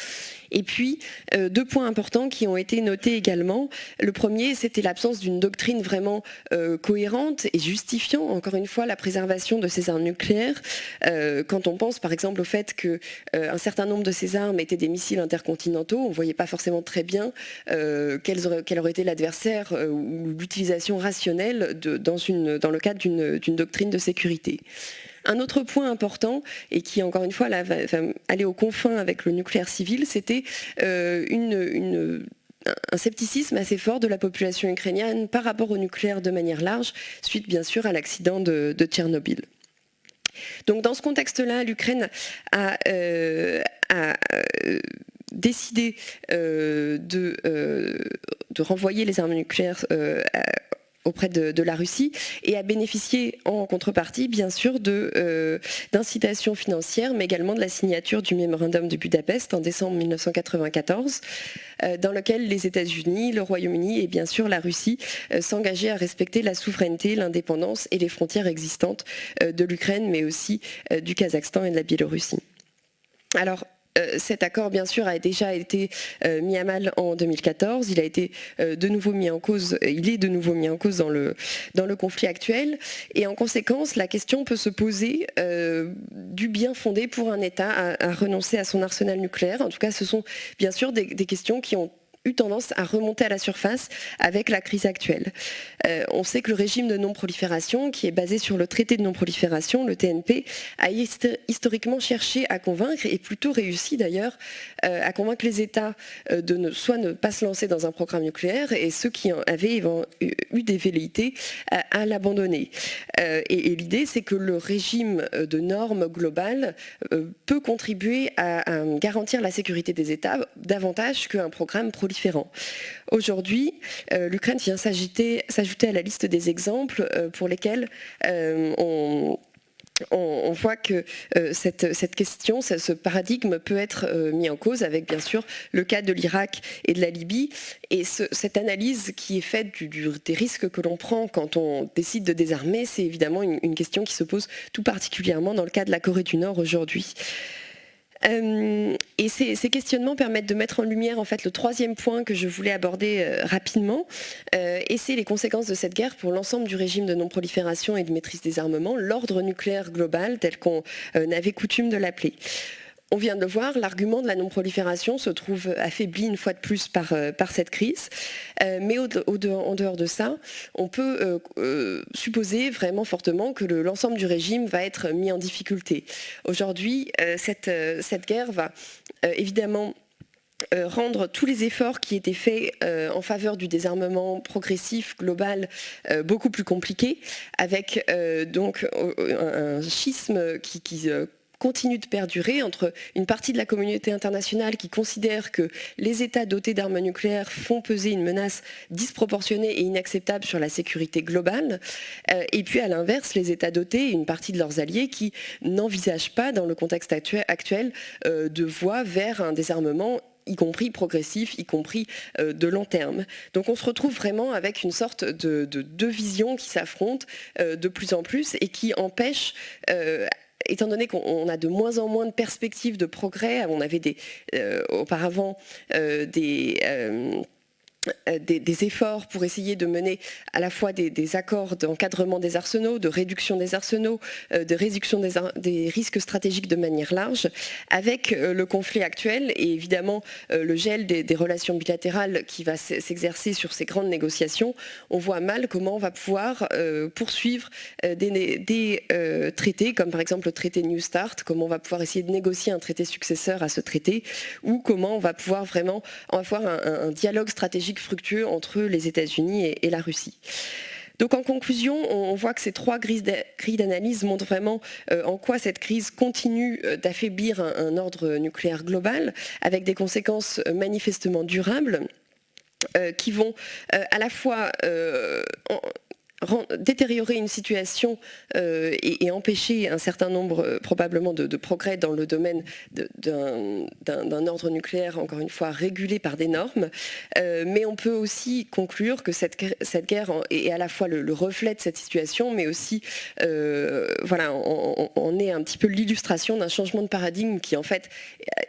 Et puis, deux points importants qui ont été notés également. Le premier, c'était l'absence d'une doctrine vraiment cohérente et justifiant, encore une fois, la préservation de ces armes nucléaires. Quand on pense, par exemple, au fait qu'un certain nombre de ces armes étaient des missiles intercontinentaux, on ne voyait pas forcément très bien quel aurait été l'adversaire ou l'utilisation rationnelle dans le cadre d'une doctrine de sécurité. Un autre point important, et qui encore une fois va aller aux confins avec le nucléaire civil, c'était un scepticisme assez fort de la population ukrainienne par rapport au nucléaire de manière large, suite bien sûr à l'accident de Tchernobyl. Donc dans ce contexte-là, l'Ukraine a décidé de renvoyer les armes nucléaires auprès de la Russie et a bénéficié en contrepartie bien sûr d'incitations financières mais également de la signature du mémorandum de Budapest en décembre 1994 dans lequel les États-Unis, le Royaume-Uni et bien sûr la Russie s'engageaient à respecter la souveraineté, l'indépendance et les frontières existantes de l'Ukraine mais aussi du Kazakhstan et de la Biélorussie. Alors cet accord, bien sûr, a déjà été mis à mal en 2014. Il a été de nouveau mis en cause. Il est de nouveau mis en cause dans le conflit actuel. Et en conséquence, la question peut se poser du bien fondé pour un État à renoncer à son arsenal nucléaire. En tout cas, ce sont bien sûr des questions qui ont eu tendance à remonter à la surface avec la crise actuelle. On sait que le régime de non-prolifération, qui est basé sur le traité de non-prolifération, le TNP, a historiquement cherché à convaincre, et plutôt réussi d'ailleurs, à convaincre les États de soit ne pas se lancer dans un programme nucléaire, et ceux qui avaient eu des velléités à l'abandonner. Et l'idée, c'est que le régime de normes globales peut contribuer à garantir la sécurité des États davantage qu'un programme proliférant. Aujourd'hui, l'Ukraine vient s'ajouter à la liste des exemples pour lesquels on voit que cette question, ce paradigme peut être mis en cause avec bien sûr le cas de l'Irak et de la Libye. Et cette analyse qui est faite des risques que l'on prend quand on décide de désarmer, c'est évidemment une question qui se pose tout particulièrement dans le cas de la Corée du Nord aujourd'hui. Et ces questionnements permettent de mettre en lumière en fait le troisième point que je voulais aborder rapidement, et c'est les conséquences de cette guerre pour l'ensemble du régime de non-prolifération et de maîtrise des armements, l'ordre nucléaire global tel qu'on avait coutume de l'appeler. On vient de le voir, l'argument de la non-prolifération se trouve affaibli une fois de plus par cette crise. Mais en dehors de ça, on peut supposer vraiment fortement que l'ensemble du régime va être mis en difficulté. Aujourd'hui, cette guerre va évidemment rendre tous les efforts qui étaient faits en faveur du désarmement progressif, global, beaucoup plus compliqués, avec donc un schisme qui continue de perdurer entre une partie de la communauté internationale qui considère que les États dotés d'armes nucléaires font peser une menace disproportionnée et inacceptable sur la sécurité globale, et puis à l'inverse, les États dotés et une partie de leurs alliés qui n'envisagent pas, dans le contexte actuel, de voie vers un désarmement y compris progressif, y compris de long terme. Donc on se retrouve vraiment avec une sorte de deux visions qui s'affrontent de plus en plus et qui empêchent étant donné qu'on a de moins en moins de perspectives de progrès, on avait auparavant des efforts pour essayer de mener à la fois des accords d'encadrement des arsenaux, de réduction des arsenaux, de réduction des risques stratégiques de manière large. Avec le conflit actuel et évidemment le gel des relations bilatérales qui va s'exercer sur ces grandes négociations, on voit mal comment on va pouvoir poursuivre des traités, comme par exemple le traité New Start, comment on va pouvoir essayer de négocier un traité successeur à ce traité, ou comment on va pouvoir vraiment avoir un dialogue stratégique fructueux entre les États-Unis et la Russie. Donc en conclusion, on voit que ces trois grilles d'analyse montrent vraiment en quoi cette crise continue d'affaiblir un ordre nucléaire global, avec des conséquences manifestement durables, qui vont à la fois détériorer une situation et empêcher un certain nombre probablement de progrès dans le domaine d'un ordre nucléaire, encore une fois, régulé par des normes. Mais on peut aussi conclure que cette guerre est à la fois le reflet de cette situation, mais aussi voilà, on est un petit peu l'illustration d'un changement de paradigme qui en fait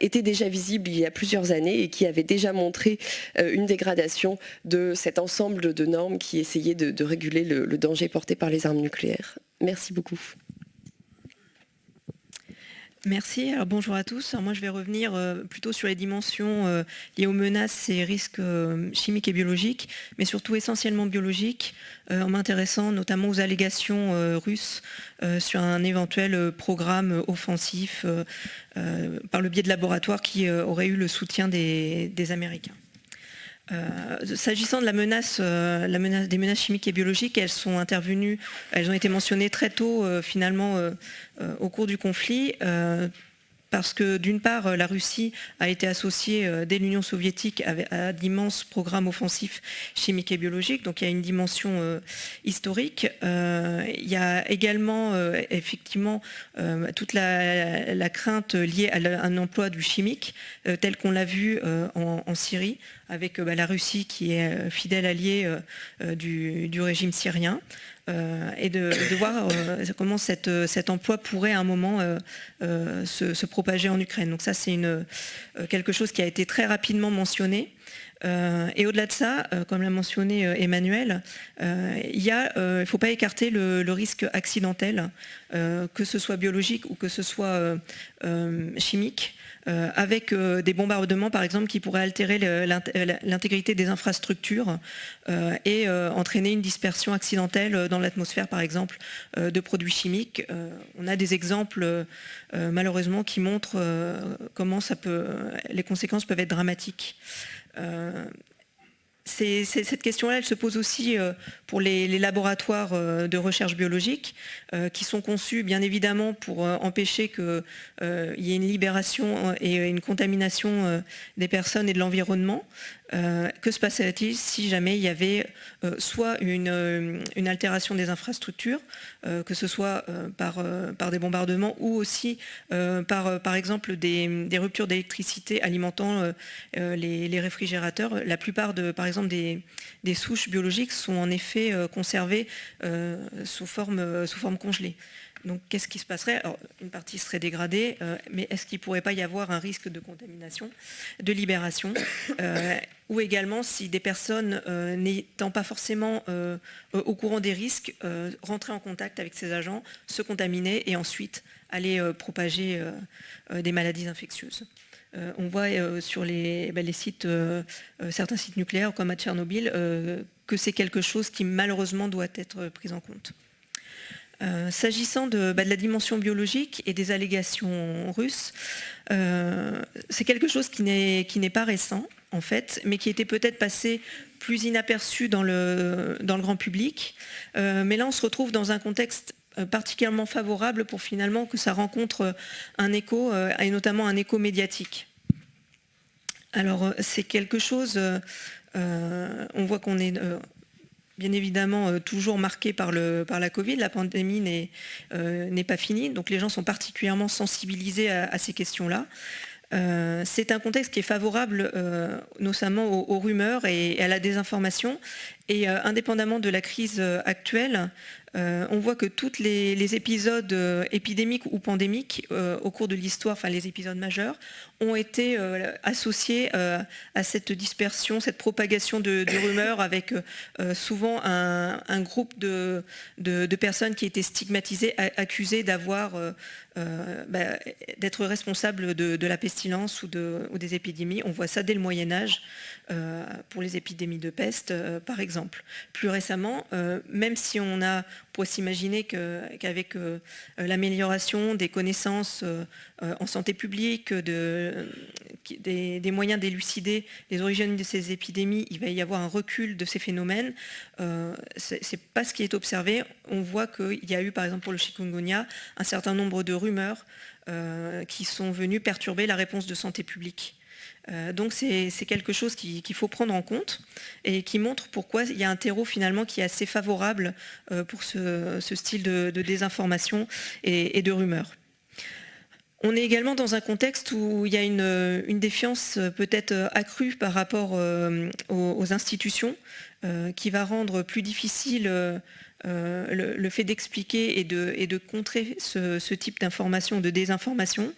était déjà visible il y a plusieurs années et qui avait déjà montré une dégradation de cet ensemble de normes qui essayaient de réguler le danger porté par les armes nucléaires. Merci beaucoup. Merci. Alors, bonjour à tous. Alors, moi, je vais revenir plutôt sur les dimensions liées aux menaces et risques chimiques et biologiques, mais surtout essentiellement biologiques, en m'intéressant notamment aux allégations russes sur un éventuel programme offensif par le biais de laboratoires qui auraient eu le soutien des Américains. S'agissant de la menace des menaces chimiques et biologiques, elles sont intervenues, elles ont été mentionnées très tôt finalement au cours du conflit, parce que d'une part, la Russie a été associée dès l'Union soviétique à d'immenses programmes offensifs chimiques et biologiques, donc il y a une dimension historique. Il y a également effectivement toute la crainte liée à un emploi du chimique, tel qu'on l'a vu en Syrie, avec la Russie qui est fidèle alliée du régime syrien. Et de voir comment cet emploi pourrait à un moment se propager en Ukraine. Donc ça, c'est quelque chose qui a été très rapidement mentionné. Et au-delà de ça, comme l'a mentionné Emmanuel, il ne faut pas écarter le risque accidentel, que ce soit biologique ou que ce soit chimique, avec des bombardements par exemple qui pourraient altérer l'intégrité des infrastructures et entraîner une dispersion accidentelle dans l'atmosphère par exemple de produits chimiques. On a des exemples malheureusement qui montrent comment les conséquences peuvent être dramatiques. Cette question-là, elle se pose aussi pour les laboratoires de recherche biologique qui sont conçus bien évidemment pour empêcher qu'il y ait une libération et une contamination des personnes et de l'environnement. Que se passerait-il si jamais il y avait soit une altération des infrastructures, que ce soit par des bombardements ou aussi par exemple des ruptures d'électricité alimentant les réfrigérateurs. La plupart par exemple des souches biologiques sont en effet conservées sous forme congelée. Donc qu'est-ce qui se passerait? Alors, une partie serait dégradée, mais est-ce qu'il ne pourrait pas y avoir un risque de contamination, de libération ou également si des personnes n'étant pas forcément au courant des risques, rentraient en contact avec ces agents, se contaminer et ensuite aller propager des maladies infectieuses. On voit sur les sites, certains sites nucléaires comme à Tchernobyl, que c'est quelque chose qui malheureusement doit être pris en compte. S'agissant de la dimension biologique et des allégations russes, c'est quelque chose qui n'est pas récent en fait, mais qui était peut-être passé plus inaperçu dans le grand public. Mais là, on se retrouve dans un contexte particulièrement favorable pour finalement que ça rencontre un écho, et notamment un écho médiatique. Alors, c'est quelque chose, on voit qu'on est... bien évidemment toujours marqué par la Covid, la pandémie n'est pas finie, donc les gens sont particulièrement sensibilisés à ces questions-là. C'est un contexte qui est favorable notamment aux rumeurs et à la désinformation, et indépendamment de la crise actuelle, on voit que tous les épisodes épidémiques ou pandémiques au cours de l'histoire, enfin les épisodes majeurs, ont été associés à cette dispersion, cette propagation de rumeurs avec souvent un groupe de personnes qui étaient stigmatisées, accusées d'être responsables de la pestilence ou des épidémies. On voit ça dès le Moyen-Âge pour les épidémies de peste, par exemple. Plus récemment, même si on pourrait s'imaginer qu'avec l'amélioration des connaissances en santé publique, des moyens d'élucider les origines de ces épidémies, il va y avoir un recul de ces phénomènes. C'est pas ce qui est observé. On voit qu'il y a eu, par exemple pour le chikungunya, un certain nombre de rumeurs qui sont venues perturber la réponse de santé publique. Donc c'est quelque chose qu'il faut prendre en compte et qui montre pourquoi il y a un terreau finalement qui est assez favorable pour ce style de désinformation et de rumeurs. On est également dans un contexte où il y a une défiance peut-être accrue par rapport aux institutions qui va rendre plus difficile le fait d'expliquer et de contrer ce type d'information, de désinformation.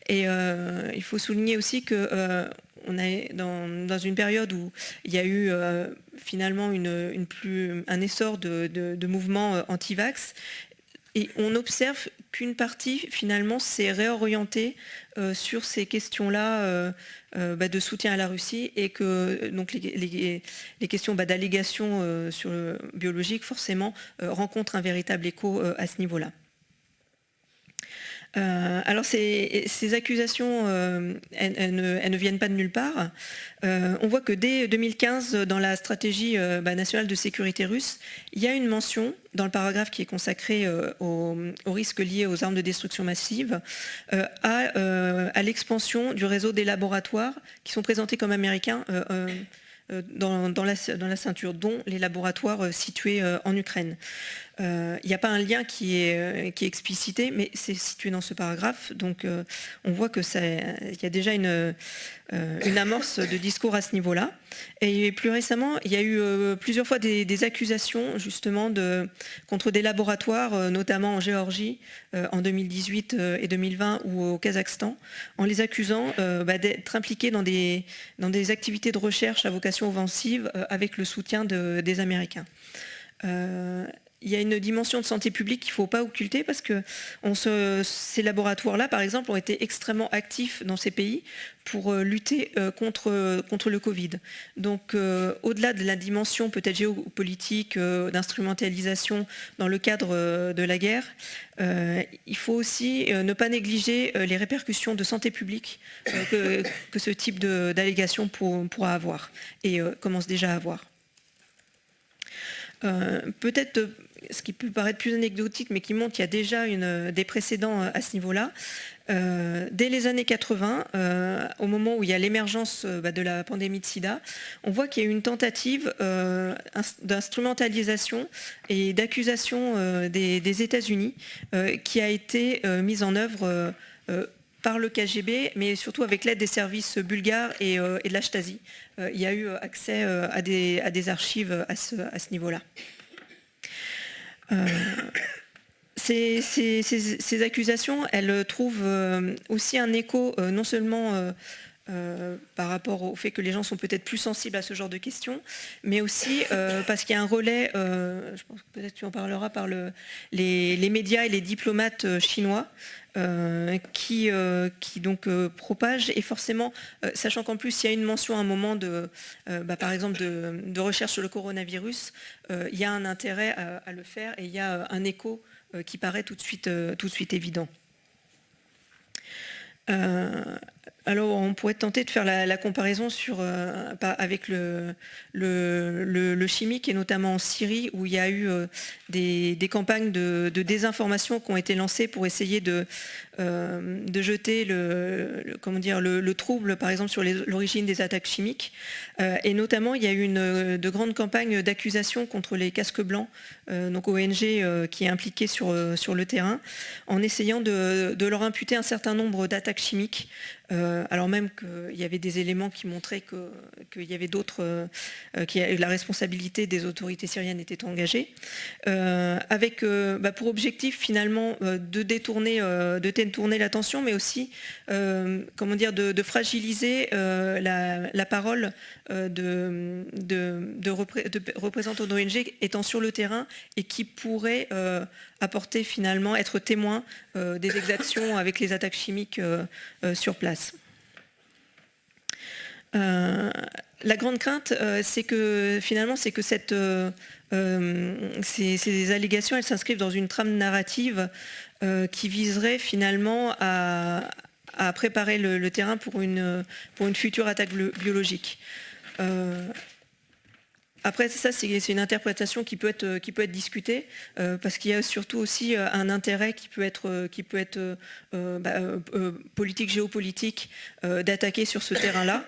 Et il faut souligner aussi qu'on est dans une période où il y a eu finalement un essor de mouvements anti-vax. Et on observe qu'une partie, finalement, s'est réorientée sur ces questions-là de soutien à la Russie et que donc, les questions d'allégation sur le biologique, forcément, rencontrent un véritable écho à ce niveau-là. Alors ces accusations, elles ne viennent pas de nulle part. On voit que dès 2015, dans la stratégie nationale de sécurité russe, il y a une mention dans le paragraphe qui est consacré aux risques liés aux armes de destruction massive à l'expansion du réseau des laboratoires qui sont présentés comme américains dans la ceinture, dont les laboratoires situés en Ukraine. Il n'y a pas un lien qui est explicité, mais c'est situé dans ce paragraphe. Donc on voit qu'il y a déjà une amorce de discours à ce niveau-là. Et plus récemment, il y a eu plusieurs fois des accusations justement contre des laboratoires, notamment en Géorgie en 2018 et 2020 ou au Kazakhstan, en les accusant d'être impliqués dans des activités de recherche à vocation offensive avec le soutien des Américains. Il y a une dimension de santé publique qu'il ne faut pas occulter parce que ces laboratoires-là, par exemple, ont été extrêmement actifs dans ces pays pour lutter contre le Covid. Donc, au-delà de la dimension peut-être géopolitique, d'instrumentalisation dans le cadre de la guerre, il faut aussi ne pas négliger les répercussions de santé publique que ce type d'allégation pourra avoir et commence déjà à avoir. Peut-être ce qui peut paraître plus anecdotique, mais qui montre qu'il y a déjà des précédents à ce niveau-là. Dès les années 80, au moment où il y a l'émergence de la pandémie de sida, on voit qu'il y a eu une tentative d'instrumentalisation et d'accusation des États-Unis qui a été mise en œuvre par le KGB, mais surtout avec l'aide des services bulgares et de la Stasi. Il y a eu accès à des archives à ce niveau-là. Ces accusations, elles trouvent aussi un écho non seulement par rapport au fait que les gens sont peut-être plus sensibles à ce genre de questions, mais aussi parce qu'il y a un relais, je pense que peut-être tu en parleras, par les médias et les diplomates chinois, qui donc propage, et forcément, sachant qu'en plus il y a une mention à un moment par exemple de recherche sur le coronavirus, il y a un intérêt à le faire et il y a un écho qui paraît tout de suite évident. Alors on pourrait tenter de faire la comparaison avec le chimique, et notamment en Syrie, où il y a eu des campagnes de désinformation qui ont été lancées pour essayer de jeter le trouble, par exemple, sur l'origine des attaques chimiques. Et notamment, il y a eu de grandes campagnes d'accusation contre les casques blancs, donc ONG qui est impliquée sur le terrain, en essayant de leur imputer un certain nombre d'attaques chimiques, alors même qu'il y avait des éléments qui montraient qu'il y avait d'autres, que la responsabilité des autorités syriennes était engagée, avec pour objectif finalement de détourner l'attention, mais aussi de fragiliser la parole de représentants d'ONG étant sur le terrain et qui pourraient apporter finalement, être témoins des exactions avec les attaques chimiques sur place. La grande crainte, c'est que finalement, ces allégations, elles s'inscrivent dans une trame narrative qui viserait finalement à préparer le terrain pour une future attaque biologique. Après, ça, c'est une interprétation qui peut être discutée, parce qu'il y a surtout aussi un intérêt qui peut être politique, géopolitique, d'attaquer sur ce terrain-là,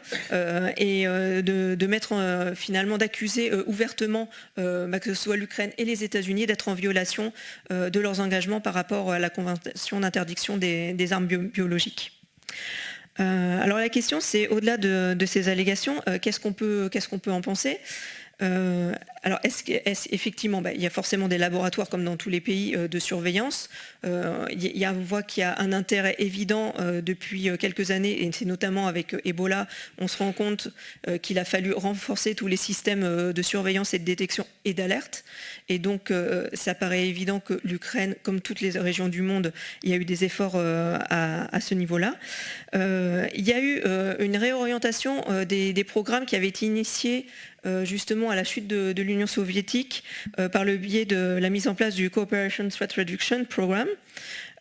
et de mettre finalement, d'accuser ouvertement que ce soit l'Ukraine et les États-Unis d'être en violation de leurs engagements par rapport à la Convention d'interdiction des armes biologiques. Alors la question, c'est au-delà de ces allégations, qu'est-ce qu'on peut en penser ? Alors, effectivement, il y a forcément des laboratoires, comme dans tous les pays, de surveillance. On voit qu'il y a un intérêt évident depuis quelques années, et c'est notamment avec Ebola, on se rend compte qu'il a fallu renforcer tous les systèmes de surveillance et de détection et d'alerte. Et donc, ça paraît évident que l'Ukraine, comme toutes les régions du monde, il y a eu des efforts à ce niveau-là. Il y a eu une réorientation des programmes qui avaient été initiés justement à la chute de l'Union soviétique par le biais de la mise en place du Cooperation Threat Reduction Program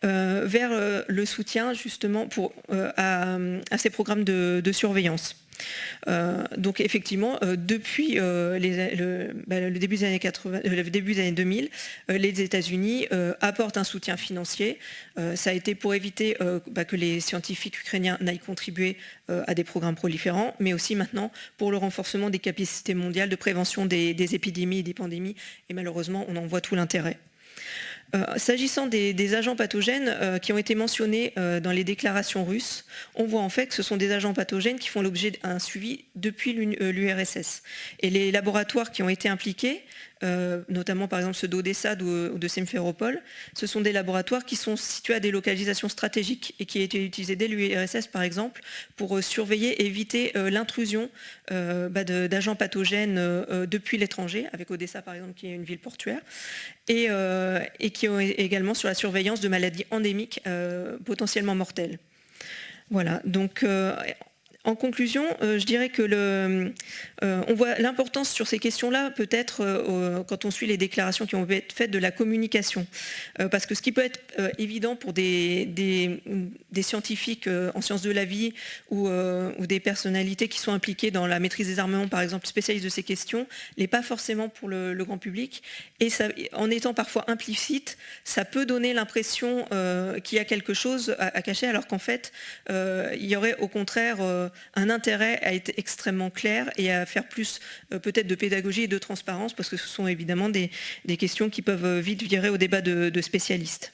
vers le soutien justement à ces programmes de surveillance. Donc effectivement, depuis le début des années 80, le début des années 2000, les États-Unis apportent un soutien financier. Ça a été pour éviter que les scientifiques ukrainiens n'aillent contribuer à des programmes proliférants, mais aussi maintenant pour le renforcement des capacités mondiales de prévention des épidémies et des pandémies. Et malheureusement, on en voit tout l'intérêt. S'agissant des agents pathogènes qui ont été mentionnés dans les déclarations russes, on voit en fait que ce sont des agents pathogènes qui font l'objet d'un suivi depuis l'URSS. Et les laboratoires qui ont été impliqués, notamment par exemple ceux d'Odessa ou de Simferopol, ce sont des laboratoires qui sont situés à des localisations stratégiques et qui ont été utilisés dès l'URSS par exemple pour surveiller et éviter l'intrusion d'agents pathogènes depuis l'étranger, avec Odessa par exemple qui est une ville portuaire, et qui ont également sur la surveillance de maladies endémiques potentiellement mortelles. Voilà, donc en conclusion, je dirais que on voit l'importance sur ces questions-là, peut-être quand on suit les déclarations qui ont été faites de la communication. Parce que ce qui peut être évident pour des scientifiques en sciences de la vie ou des personnalités qui sont impliquées dans la maîtrise des armements, par exemple, spécialistes de ces questions, n'est pas forcément pour le grand public. Et ça, en étant parfois implicite, ça peut donner l'impression qu'il y a quelque chose à cacher, alors qu'en fait, il y aurait au contraire un intérêt à être extrêmement clair et à faire plus peut-être de pédagogie et de transparence, parce que ce sont évidemment des questions qui peuvent vite virer au débat de spécialistes.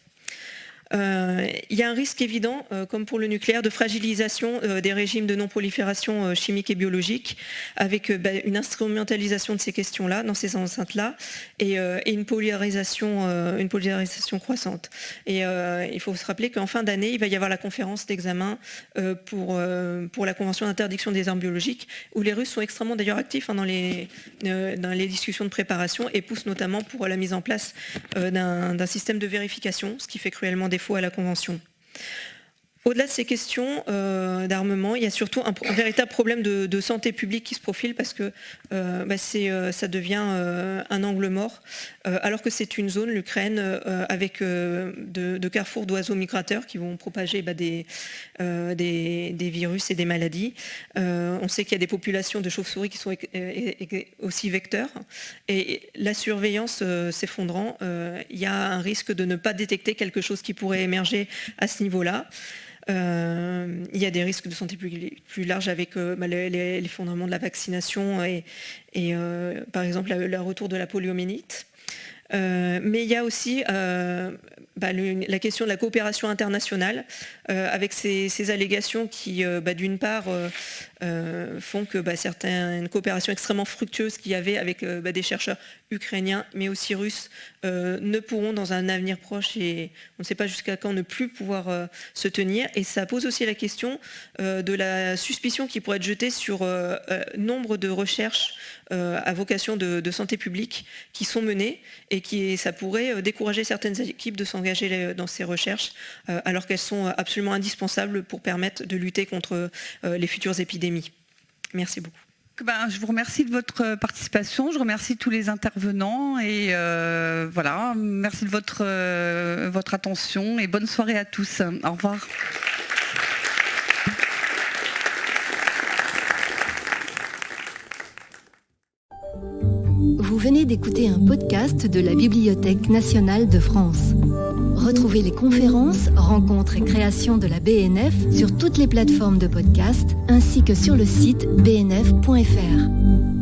Il y a un risque évident, comme pour le nucléaire, de fragilisation des régimes de non-prolifération chimique et biologique, avec une instrumentalisation de ces questions-là, dans ces enceintes-là, et une polarisation croissante. Et il faut se rappeler qu'en fin d'année, il va y avoir la conférence d'examen pour la Convention d'interdiction des armes biologiques, où les Russes sont extrêmement d'ailleurs actifs dans les discussions de préparation et poussent notamment pour la mise en place d'un système de vérification, ce qui fait cruellement défaut à la Convention. Au-delà de ces questions d'armement, il y a surtout un véritable problème de santé publique qui se profile, parce que ça devient un angle mort, alors que c'est une zone, l'Ukraine, avec de carrefours d'oiseaux migrateurs qui vont propager des virus et des maladies. On sait qu'il y a des populations de chauves-souris qui sont aussi vecteurs, et la surveillance s'effondrant, il y a un risque de ne pas détecter quelque chose qui pourrait émerger à ce niveau-là. Il y a des risques de santé plus larges avec l'effondrement de la vaccination et par exemple le retour de la poliomyélite. Mais il y a aussi la question de la coopération internationale avec ces allégations qui, d'une part, font que certaines coopérations extrêmement fructueuses qu'il y avait avec des chercheurs ukrainiens, mais aussi russes, ne pourront dans un avenir proche, et on ne sait pas jusqu'à quand, ne plus pouvoir se tenir. Et ça pose aussi la question de la suspicion qui pourrait être jetée sur nombre de recherches à vocation de santé publique qui sont menées, et ça pourrait décourager certaines équipes de s'engager dans ces recherches, alors qu'elles sont absolument indispensables pour permettre de lutter contre les futures épidémies. Merci beaucoup. Je vous remercie de votre participation, je remercie tous les intervenants et voilà, merci de votre attention et bonne soirée à tous. Au revoir. Vous venez d'écouter un podcast de la Bibliothèque nationale de France. Retrouvez les conférences, rencontres et créations de la BNF sur toutes les plateformes de podcast ainsi que sur le site bnf.fr.